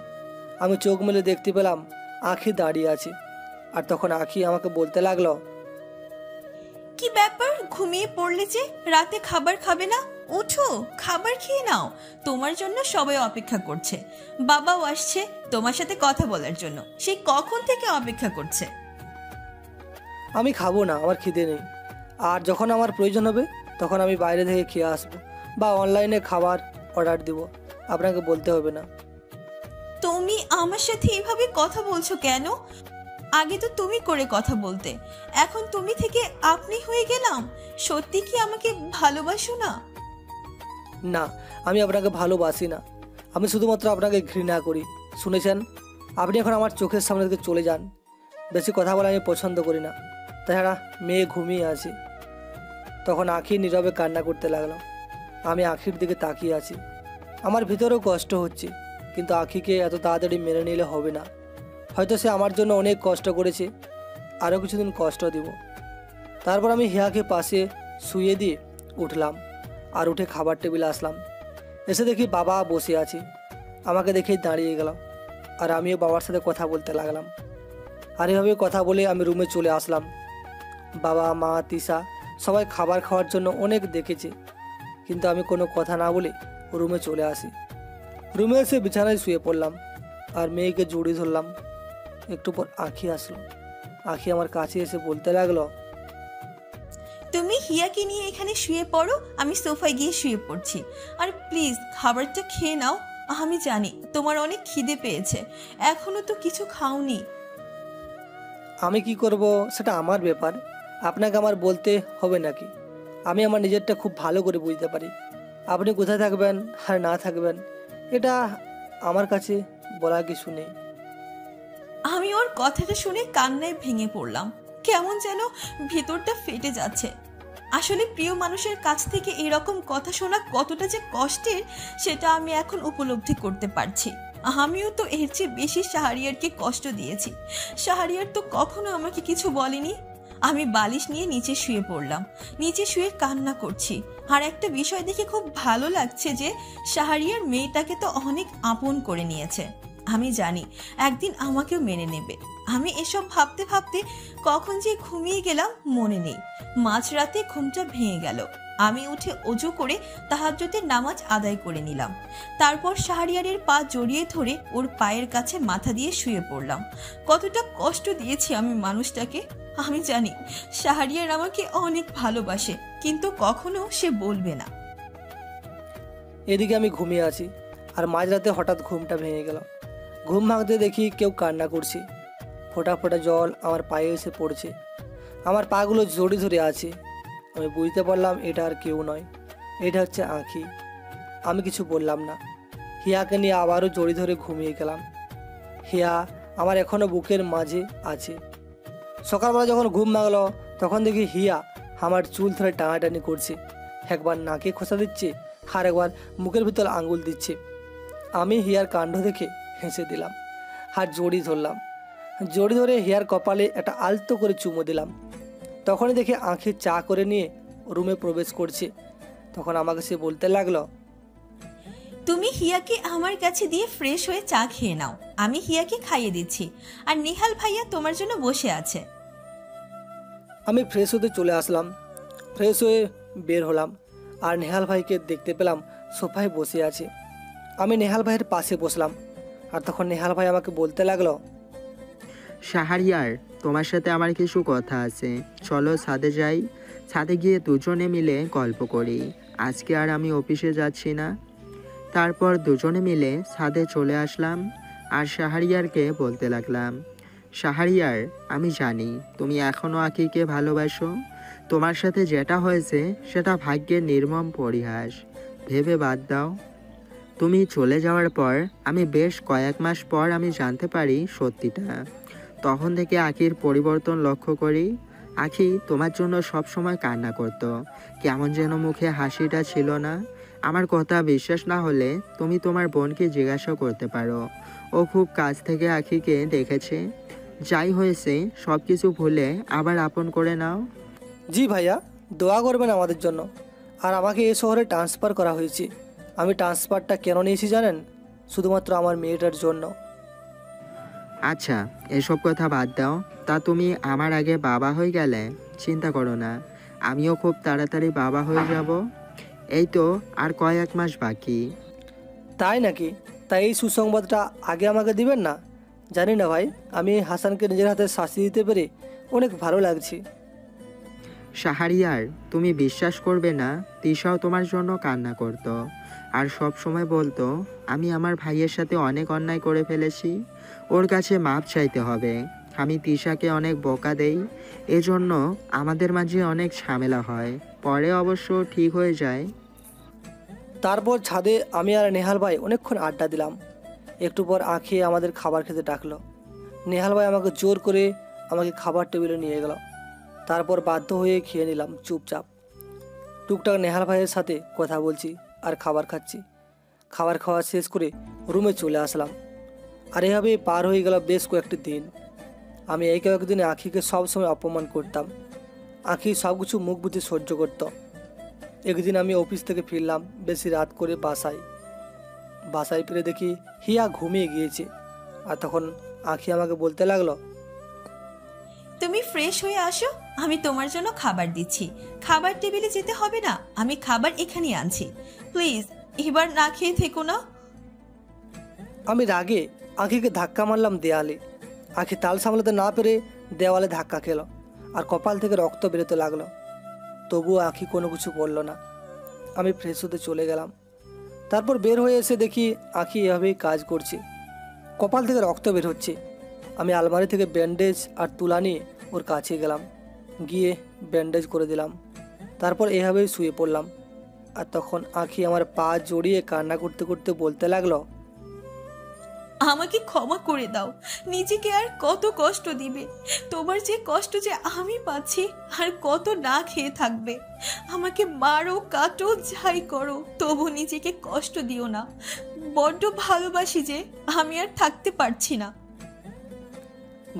আমি চোখ মেলে দেখতে পেলাম আঁখি দাঁড়িয়ে আছে। আর তখন আঁখি আমাকে বলতে লাগলো, কি ব্যাপার, ঘুমিয়ে পড়লে যে? রাতে খাবার খাবে না? উঠো, খাবার খেয়ে নাও। তোমার জন্য সবাই অপেক্ষা করছে। বাবাও আসছে তোমার সাথে কথা বলার জন্য, সে কখন থেকে অপেক্ষা করছে। আমি খাবো না, আমার খিদে নেই। আর যখন আমার প্রয়োজন হবে তখন আমি বাইরে থেকে খেয়ে আসবো বা অনলাইনে খাবার অর্ডার দিব, আপনাকে বলতে হবে না। তুমি আমার সাথে এভাবে কথা বলছো কেন? আগে তো তুমি করে কথা বলতে, এখন তুমি থেকে আপনি হয়ে গেলাম। সত্যি কি আমাকে ভালোবাসো না? না, আমি আপনাকে ভালোবাসি না, আমি শুধুমাত্র আপনাকে ঘৃণা করি। শুনেছেন? আপনি এখন আমার চোখের সামনে থেকে চলে যান। বেশি কথা বলে আমি পছন্দ করি না। তাছাড়া মেয়ে ঘুমিয়ে আছে। তখন আঁখি নীরবে কান্না করতে লাগলো। আমি আঁখির দিকে তাকিয়ে আছি। আমার ভিতরেও কষ্ট হচ্ছে, কিন্তু আঁখিকে এত তাড়াতাড়ি মেনে নিলে হবে না। হয়তো সে আমার জন্য অনেক কষ্ট করেছে, আরও কিছুদিন কষ্ট দিব। তারপর আমি হিয়াকে পাশে শুয়ে দিয়ে উঠলাম আর উঠে খাবার টেবিলে আসলাম। এসে দেখি বাবা বসে আছে। আমাকে দেখেই দাঁড়িয়ে গেল আর আমিও বাবার সাথে কথা বলতে লাগলাম। আর এভাবে কথা বলে আমি রুমে চলে আসলাম। বাবা, মা, তিশা সবাই খাবার খাওয়ার জন্য অনেক দেখেছে, কিন্তু আমি কোনো কথা না বলে রুমে চলে আসি। রুমে এসে বিছানায় শুয়ে পড়লাম আর মেয়েকে জড়িয়ে ধরলাম। একটু পর আঁখি আসলো। আঁখি আমার কাছে এসে বলতে লাগলো, তুমি হিয়াকে নিয়ে এখানে শুয়ে পড়ো, আমি সোফায় গিয়ে শুয়ে পড়ছি। আর প্লিজ খাবারটা খেয়ে নাও। আমি জানি তোমার অনেক খিদে পেয়েছে, এখনো তো কিছু খাওনি। আমি কি করব সেটা আমার ব্যাপার, আপনাকে আমার বলতে হবে নাকি? আমি আমার নিজেরটা খুব ভালো করে বুঝতে পারি। আপনি কোথায় থাকবেন আর না থাকবেন এটা আমার কাছে বলার কিছু নেই। আমি ওর কথাটা শুনে কান্নায় ভেঙে পড়লাম। কেমন যেন ভেতরটা ফেটে যাচ্ছে। আসলে প্রিয় মানুষের কাছ থেকে এরকম কথা শোনা কতটা যে কষ্টের সেটা আমি এখন উপলব্ধি করতে পারছি। আমিও তো এর চেয়ে বেশি শাহরিয়ারকে কষ্ট দিয়েছি। শাহরিয়ার তো কখনো আমাকে কিছু বলেনি। আমি বালিশ নিয়ে নিচে শুয়ে পড়লাম। নিচে শুয়ে কান্না করছি। আর একটা বিষয় দেখে খুব ভালো লাগছে যে শাহরিয়ার মেয়েটাকে তো অনেক আপন করে নিয়েছে। আমি জানি একদিন আমাকেও মেনে নেবে। আমি এসব ভাবতে ভাবতে কখন যে ঘুমিয়ে গেলাম মনে নেই। মাঝরাতে ঘুমটা ভেঙে গেল। আমি উঠে অজু করে তাহাজ্জুদের নামাজ আদায় করে নিলাম। তারপর শাহরিয়ারের পা জড়িয়ে ধরে ওর পায়ের কাছে মাথা দিয়ে শুয়ে পড়লাম। কতটা কষ্ট দিয়েছি আমি মানুষটাকে। আমি জানি শাহরিয়ার আমাকে অনেক ভালোবাসে, কিন্তু কখনো সে বলবে না। এদিকে আমি ঘুমিয়ে আছি আর মাঝরাতে হঠাৎ ঘুমটা ভেঙে গেল। ঘুম ভাঙতে দেখি কেউ কান্না করছে। ফোঁটা ফোঁটা জল আমার পায়ে এসে পড়ছে। আমার পাগুলো জড়িয়ে ধরে আছে। আমি বুঝতে পারলাম এটা আর কেউ নয়, এটা হচ্ছে আঁখি। আমি কিছু বললাম না। হিয়াকে নিয়ে আবারও জড়িয়ে ধরে ঘুমিয়ে গেলাম। হিয়া আমার এখনও বুকের মাঝে আছে। সকালবেলা যখন ঘুম ভাঙলো তখন দেখি হিয়া আমার চুল ধরে টানাটানি করছে। একবার নাকে খোঁচা দিচ্ছে আর একবার মুখের ভিতর আঙুল দিচ্ছে। আমি হিয়ার কাণ্ড দেখে হেসে দিলাম আর জড়িয়ে ধরলাম। জড়ি ধরে হিয়ার কপালে একটা আলতো করে চুমো দিলাম। তখনই দেখে আঁখি চা করে নিয়ে রুমে প্রবেশ করছে। তখন আমাকে সে বলতে লাগলো, তুমি হিয়াকে আমার কাছে দিয়ে ফ্রেশ হয়ে চা খেয়ে নাও, আমি হিয়াকে খাইয়ে দিচ্ছি। আর নিহাল ভাইয়া তোমার জন্য বসে আছে। আমি ফ্রেশ হতে চলে আসলাম। ফ্রেশ হয়ে বের হলাম আর নেহাল ভাইকে দেখতে পেলাম সোফায় বসে আছে। আমি নেহাল ভাইয়ের পাশে বসলাম আর তখন নেহাল ভাই আমাকে বলতে লাগলো, শাহরিয়ার, তোমার সাথে আমার কিছু কথা আছে, চলো ছাদে যাই। ছাদে গিয়ে দুজনে মিলে গল্প করি। আজকে আর আমি অফিসে যাচ্ছি না। তারপর দুজনে মিলে ছাদে চলে আসলাম। আর শাহরিয়ারকে বলতে লাগলাম, শাহরিয়ার, আমি জানি তুমি এখনও আকিকে ভালোবাসো। তোমার সাথে যেটা হয়েছে সেটা ভাগ্যের নির্মম পরিহাস, ভেবে বাদ দাও। তুমি চলে যাওয়ার পর আমি বেশ কয়েক মাস পর আমি জানতে পারি সত্যিটা। তখন থেকে আখির পরিবর্তন লক্ষ্য করি। আখি তোমার জন্য সব সময় কান্না করত, কেমন যেন মুখে হাসিটা ছিল না। আমার কথা বিশ্বাস না হলে তুমি তোমার বোনকে জিজ্ঞাসা করতে পারো, ও খুব কাছ থেকে আখিকে দেখেছে। যাই হয়েছে সব কিছু ভুলে আবার আপন করে নাও। জি ভাইয়া, দোয়া করবেন আমাদের জন্য। আর আমাকে এই শহরে ট্রান্সফার করা হয়েছে। আমি ট্রান্সফারটা কেন নিয়েছি জানেন? শুধুমাত্র আমার মেয়েটার জন্য। আচ্ছা, এসব কথা বাদ দাও। তা তুমি আমার আগে বাবা হয়ে গেলে? চিন্তা করো না, আমিও খুব তাড়াতাড়ি বাবা হয়ে যাব। এই তো আর কয়েক মাস বাকি। তাই নাকি? তাই এই সুসংবাদটা আগে আমাকে দিবেন না? জানি না ভাই, আমি হাসানকে নিজের হাতে শাস্তি দিতে পেরে অনেক ভালো লাগছে। শাহরিয়ার, তুমি বিশ্বাস করবে না, তিশাও তোমার জন্য কান্না করত আর সব সময় বলতো আমি আমার ভাইয়ের সাথে অনেক অন্যায় করে ফেলেছি, ওর কাছে মাপ চাইতে হবে। আমি তিশাকে অনেক বকা দেই, এজন্য আমাদের মাঝে অনেক ঝামেলা হয়। পরে অবশ্য ঠিক হয়ে যায়। তারপর ছাদে আমি আর নেহাল ভাই অনেকক্ষণ আড্ডা দিলাম। একটু পর আঁখি আমাদের খাবার খেতে ডাকলো। নেহাল ভাই আমাকে জোর করে আমাকে খাবার টেবিলে নিয়ে গেল। তারপর বাধ্য হয়ে খেয়ে নিলাম চুপচাপ। টুকটাক নেহাল ভাইয়ের সাথে কথা বলছি আর খাবার খাচ্ছি। খাবার খাওয়া শেষ করে রুমে চলে আসলাম। আর এভাবে পার হয়ে গেল বেশ কয়েকটি দিন। আমি এই কয়েকদিনে আঁখিকে সবসময় অপমান করতাম। আঁখি সব কিছু মুখ বুঝে সহ্য করত। একদিন আমি অফিস থেকে ফিরলাম বেশি রাত করে বাসায় ফিরে দেখি হিয়া ঘুমিয়ে গিয়েছে। আর তখন আঁখি আমাকে বলতে লাগলো, তুমি ফ্রেশ হয়ে আসো, আমি তোমার জন্য খাবার দিচ্ছি। খাবার টেবিলে যেতে হবে না, আমি খাবার এখানে আনছি। প্লিজ এবার না খেয়ে থেকো না। আমি রাগে আঁখিকে ধাক্কা মারলাম দেয়ালে। আঁখি তাল সামলাতে না পেরে দেওয়ালে ধাক্কা খেলো আর কপাল থেকে রক্ত বেরোতে লাগলো। তবুও আঁখি কোনো কিছু বলল না। আমি ফ্রেশ হতে চলে গেলাম। তারপর বের হয়ে এসে দেখি আঁখি এভাবেই কাজ করছে, কপাল থেকে রক্ত বের হচ্ছে। আমি আলমারি থেকে ব্যান্ডেজ আর তুলা নিয়ে ওর কাছে গেলাম, গিয়ে ব্যান্ডেজ করে দিলাম। তারপর এভাবেই শুয়ে পড়লাম। আর তখন আঁখি আমার পা জড়িয়ে কান্না করতে করতে বলতে লাগলো, আমাকে ক্ষমা করে দাও, নিজেকে আর কত কষ্ট দিবে? তোমার যে কষ্ট যে আমি পাচ্ছি, আর কত না খেয়ে থাকবে। আমাকে মারো কাটো যাই করো, তবু নিজেকে কষ্ট দিও না। বড্ড ভালোবাসি যে আমি আর থাকতে পারছি না।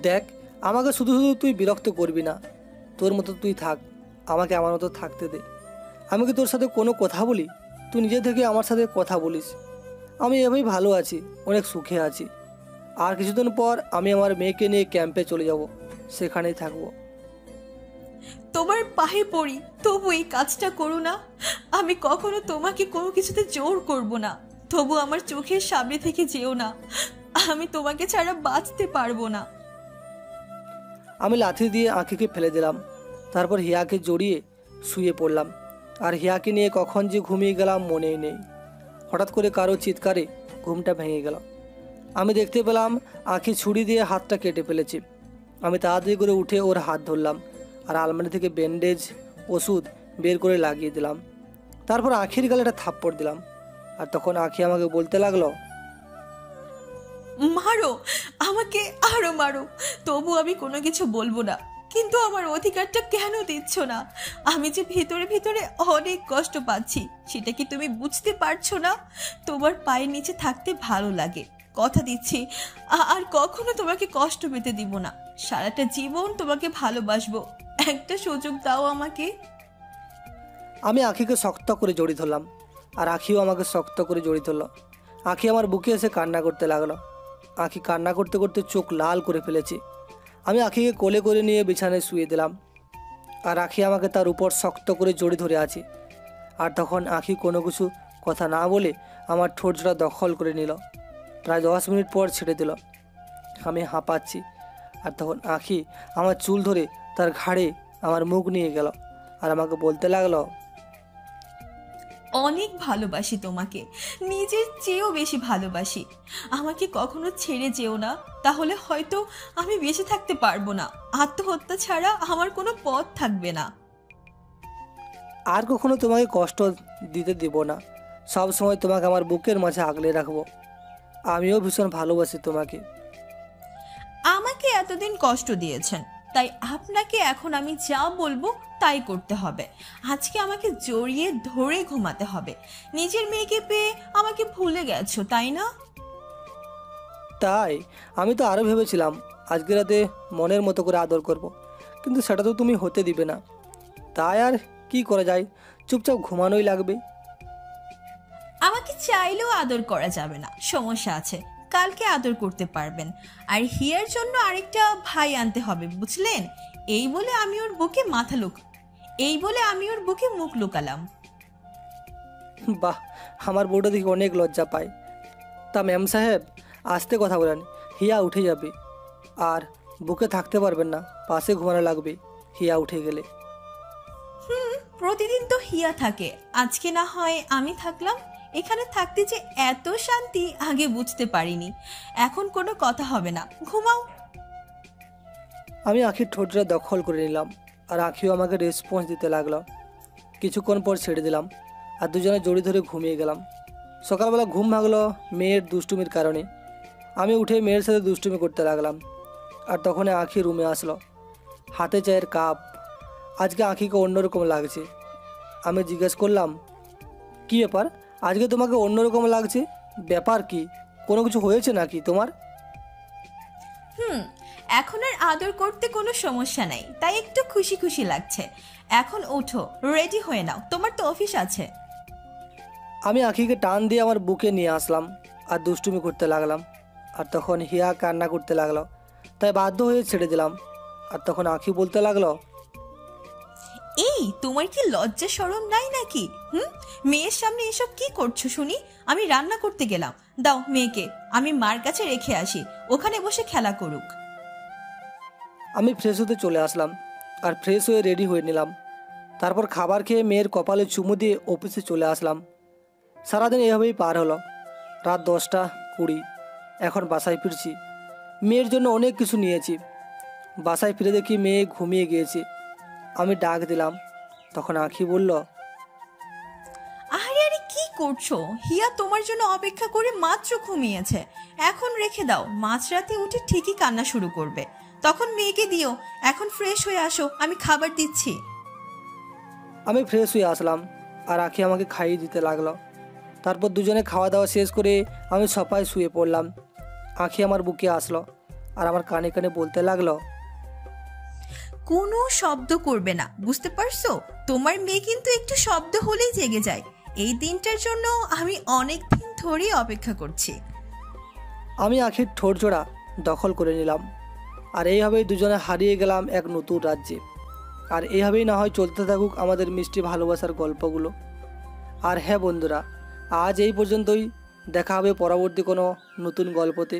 দেখ, আমাকে শুধু শুধু তুই বিরক্ত করবি না। তোর মতো তুই থাক, আমাকে আমার মতো থাকতে দে। আমি কি তোর সাথে কোনো কথা বলি? তুই নিজে থেকে আমার সাথে কথা বলিস। আমি এভাবেই ভালো আছি, অনেক সুখে আছি। আর কিছুদিন পর আমি আমার মেয়েকে নিয়ে ক্যাম্পে চলে যাব, সেখানেই থাকবো। তোমার পায়ে পড়ি, তবু এই কাজটা করো না। আমি কখনো তোমাকে কোনো কিছুতে জোর করব না, তবু আমার চোখের সামনে থেকে যেও না। আমি তোমাকে ছাড়া বাঁচতে পারবো না। আমি লাথি দিয়ে আঁখিকে ফেলে দিলাম। তারপর হিয়াকে জড়িয়ে শুয়ে পড়লাম। আর হিয়াকে নিয়ে কখন যে ঘুমিয়ে গেলাম মনেই নেই। হঠাৎ করে কারো চিৎকারে ঘুমটা ভেঙে গেল। আমি দেখতে পেলাম আঁখি ছুরি দিয়ে হাতটা কেটে ফেলেছে। আমি তাড়াতাড়ি করে উঠে ওর হাত ধরলাম আর আলমারি থেকে ব্যান্ডেজ ওষুধ বের করে লাগিয়ে দিলাম। তারপর আঁখির গালে একটা থাপ্পড় দিলাম। আর তখন আঁখি আমাকে বলতে লাগলো, মারো আমাকে, আরো মারো, তবু আমি কোনো কিছু বলবো না। কিন্তু আমার অধিকারটা কেন দিচ্ছ না? আমি যে ভিতরে ভিতরে অনেক কষ্ট পাচ্ছি, সেটা কি তুমি বুঝতে পারছো না? তোমার পায়ের নিচে থাকতে ভালো লাগে, কথা দিচ্ছি আর কখনো তোমাকে কষ্ট পেতে দিব না। সারাটা জীবন তোমাকে ভালোবাসবো, একটা সুযোগ দাও আমাকে। আমি আঁখিকে শক্ত করে জড়িয়ে ধরলাম আর আঁখিও আমাকে শক্ত করে জড়িয়ে ধরল। আঁখি আমার বুকে এসে কান্না করতে লাগলো। আঁখি কান্না করতে করতে চোখ লাল করে ফেলেছে। আমি আঁখিকে কোলে করে নিয়ে বিছানায় শুয়ে দিলাম আর আঁখি আমাকে তার উপর শক্ত করে জড়িয়ে ধরে আছে। আর তখন আঁখি কোনো কিছু কথা না বলে আমার ঠোঁট জোড়া দখল করে নিল। প্রায় 10 মিনিট পর ছেড়ে দিল। আমি হাঁপাচ্ছি। আর তখন আঁখি আমার চুল ধরে তার ঘাড়ে আমার মুখ নিয়ে গেল আর আমাকে বলতে লাগলো, অনেক ভালোবাসি তোমাকে, নিজের চেয়েও বেশি ভালোবাসি। আমাকে কখনো ছেড়ে যেও না, তাহলে হয়তো আমি বেঁচে থাকতে পারবো না। আত্মহত্যা ছাড়া আমার কোনো পথ থাকবে না। আর কখনো তোমাকে কষ্ট দিতে দেব না। সব সময় তোমাকে আমার বুকের মাঝে আগলে রাখবো। আমিও ভীষণ ভালোবাসি তোমাকে। আমাকে এতদিন কষ্ট দিয়েছেন, তাই আপনাকে এখন আমি যা বলবো তাই করতে হবে। আজকে আমাকে জড়িয়ে ধরে ঘুমাতে হবে। নিজের মেয়েকে পেয়ে আমাকে ভুলে গেছো, তাই না? তাই আমি তো আরও ভেবেছিলাম আজকে রাতে মনের মতো করে আদর করব, কিন্তু সেটা তো তুমি হতে দিবে না। তাই আর কি করা যায়, চুপচাপ ঘুমানোই লাগবে। আমাকে চাইলেও আদর করা যাবে না, সমস্যা আছে। কালকে আদর করতে পারবেন। আর হিয়ার জন্য আরেকটা ভাই আনতে হবে, বুঝলেন? এই বলে আমি ওর বুকে মুখ লুকালাম। বাহ, আমার বউটা দেখি অনেক লজ্জা পায়। তা ম্যাম সাহেব, আস্তে কথা বলেন, হিয়া উঠে যাবে। আর বুকে থাকতে পারবেন না, পাশে ঘুমানো লাগবে হিয়া উঠে গেলে। প্রতিদিন তো হিয়া থাকে, আজকে না হয় আমি থাকলাম। এখানে থাকতে যে এত শান্তি আগে বুঝতে পারিনি। এখন কোনো কথা হবে না, ঘুমাও। আমি আঁখির ঠোঁটটা দখল করে নিলাম, আর আঁখিও আমাকে রেসপন্স দিতে লাগলো। কিছুক্ষণ পর ছেড়ে দিলাম, আর দুজনে জড়ি ধরে ঘুমিয়ে গেলাম। সকালবেলা ঘুম ভাগলো মেয়ের দুষ্টুমির কারণে। আমি উঠে মেয়ের সাথে দুষ্টুমি করতে লাগলাম, আর তখন আঁখি রুমে আসলো, হাতে চায়ের কাপ। আজকে আঁখিকে অন্যরকম লাগছে। আমি জিজ্ঞেস করলাম, কী ব্যাপার, আজকে তোমাকে অন্যরকম লাগছে? ব্যাপার কি, কোনো কিছু হয়েছে নাকি তোমার? এখন আর আদর করতে কোনো সমস্যা নাই, তাই একটু খুশি খুশি লাগছে। এখন ওঠো, রেডি হয়ে নাও, তোমার তো অফিস আছে। আমি আঁখিকে টান দিয়ে আমার বুকে নিয়ে আসলাম, আর দুষ্টুমি করতে লাগলাম। আর তখন হিয়া কান্না করতে লাগলো, তাই বাধ্য হয়ে ছেড়ে দিলাম। আর তখন আঁখি বলতে লাগলো, এই তোমার কি লজ্জা শরম নাই নাকি? মেয়ের সামনে এসব কি করছো শুনি? আমি রান্না করতে গেলাম, দাও মেয়েকে আমি মার কাছে রেখে আসি, ওখানে বসে খেলা করুক। আমি ফ্রেশ হতে চলে আসলাম, আর ফ্রেশ হয়ে রেডি হয়ে নিলাম। তারপর খাবার খেয়ে মেয়ের কপালে চুমু দিয়ে অফিসে চলে আসলাম। সারাদিন এভাবেই পার হলো। রাত 10টা 20, এখন বাসায় ফিরছি। মেয়ের জন্য অনেক কিছু নিয়েছি। বাসায় ফিরে দেখি মেয়ে ঘুমিয়ে গিয়েছে। আমি ডাক দিলাম, তখন আঁখি বলল, আরে আরে কি করছো? হিয়া তোমার জন্য অপেক্ষা করে মাত্র ঘুমিয়েছে, এখন রেখে দাও। মাঝরাতে উঠে ঠিকই কান্না শুরু করবে, তখন মেয়েকে দিও। এখন ফ্রেশ হয়ে আসো, আমি খাবার দিচ্ছি। আমি ফ্রেশ হয়ে আসলাম, আর আঁখি আমাকে খাইয়ে দিতে লাগলো। তারপর দুজনে খাওয়া দাওয়া শেষ করে আমি সপায় শুয়ে পড়লাম। আঁখি আমার বুকে আসলো, আর আমার কানে কানে বলতে লাগলো, কোনো শব্দ করবে না, বুঝতে পারছো? তোমার মেয়ে কিন্তু একটু শব্দ হলেই জেগে যায়। এই দিনটার জন্য আমি অনেক দিন ধরেই অপেক্ষা করছি। আমি আঁখির ঠোঁট জোড়া দখল করে নিলাম, আর এইভাবেই দুজনে হারিয়ে গেলাম এক নতুন রাজ্যে। আর এইভাবেই না হয় চলতে থাকুক আমাদের মিষ্টি ভালোবাসার গল্পগুলো। আর হ্যাঁ বন্ধুরা, আজ এই পর্যন্তই। দেখা হবে পরবর্তী কোনো নতুন গল্পতে।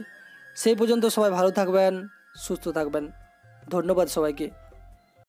সেই পর্যন্ত সবাই ভালো থাকবেন, সুস্থ থাকবেন। ধন্যবাদ সবাইকে।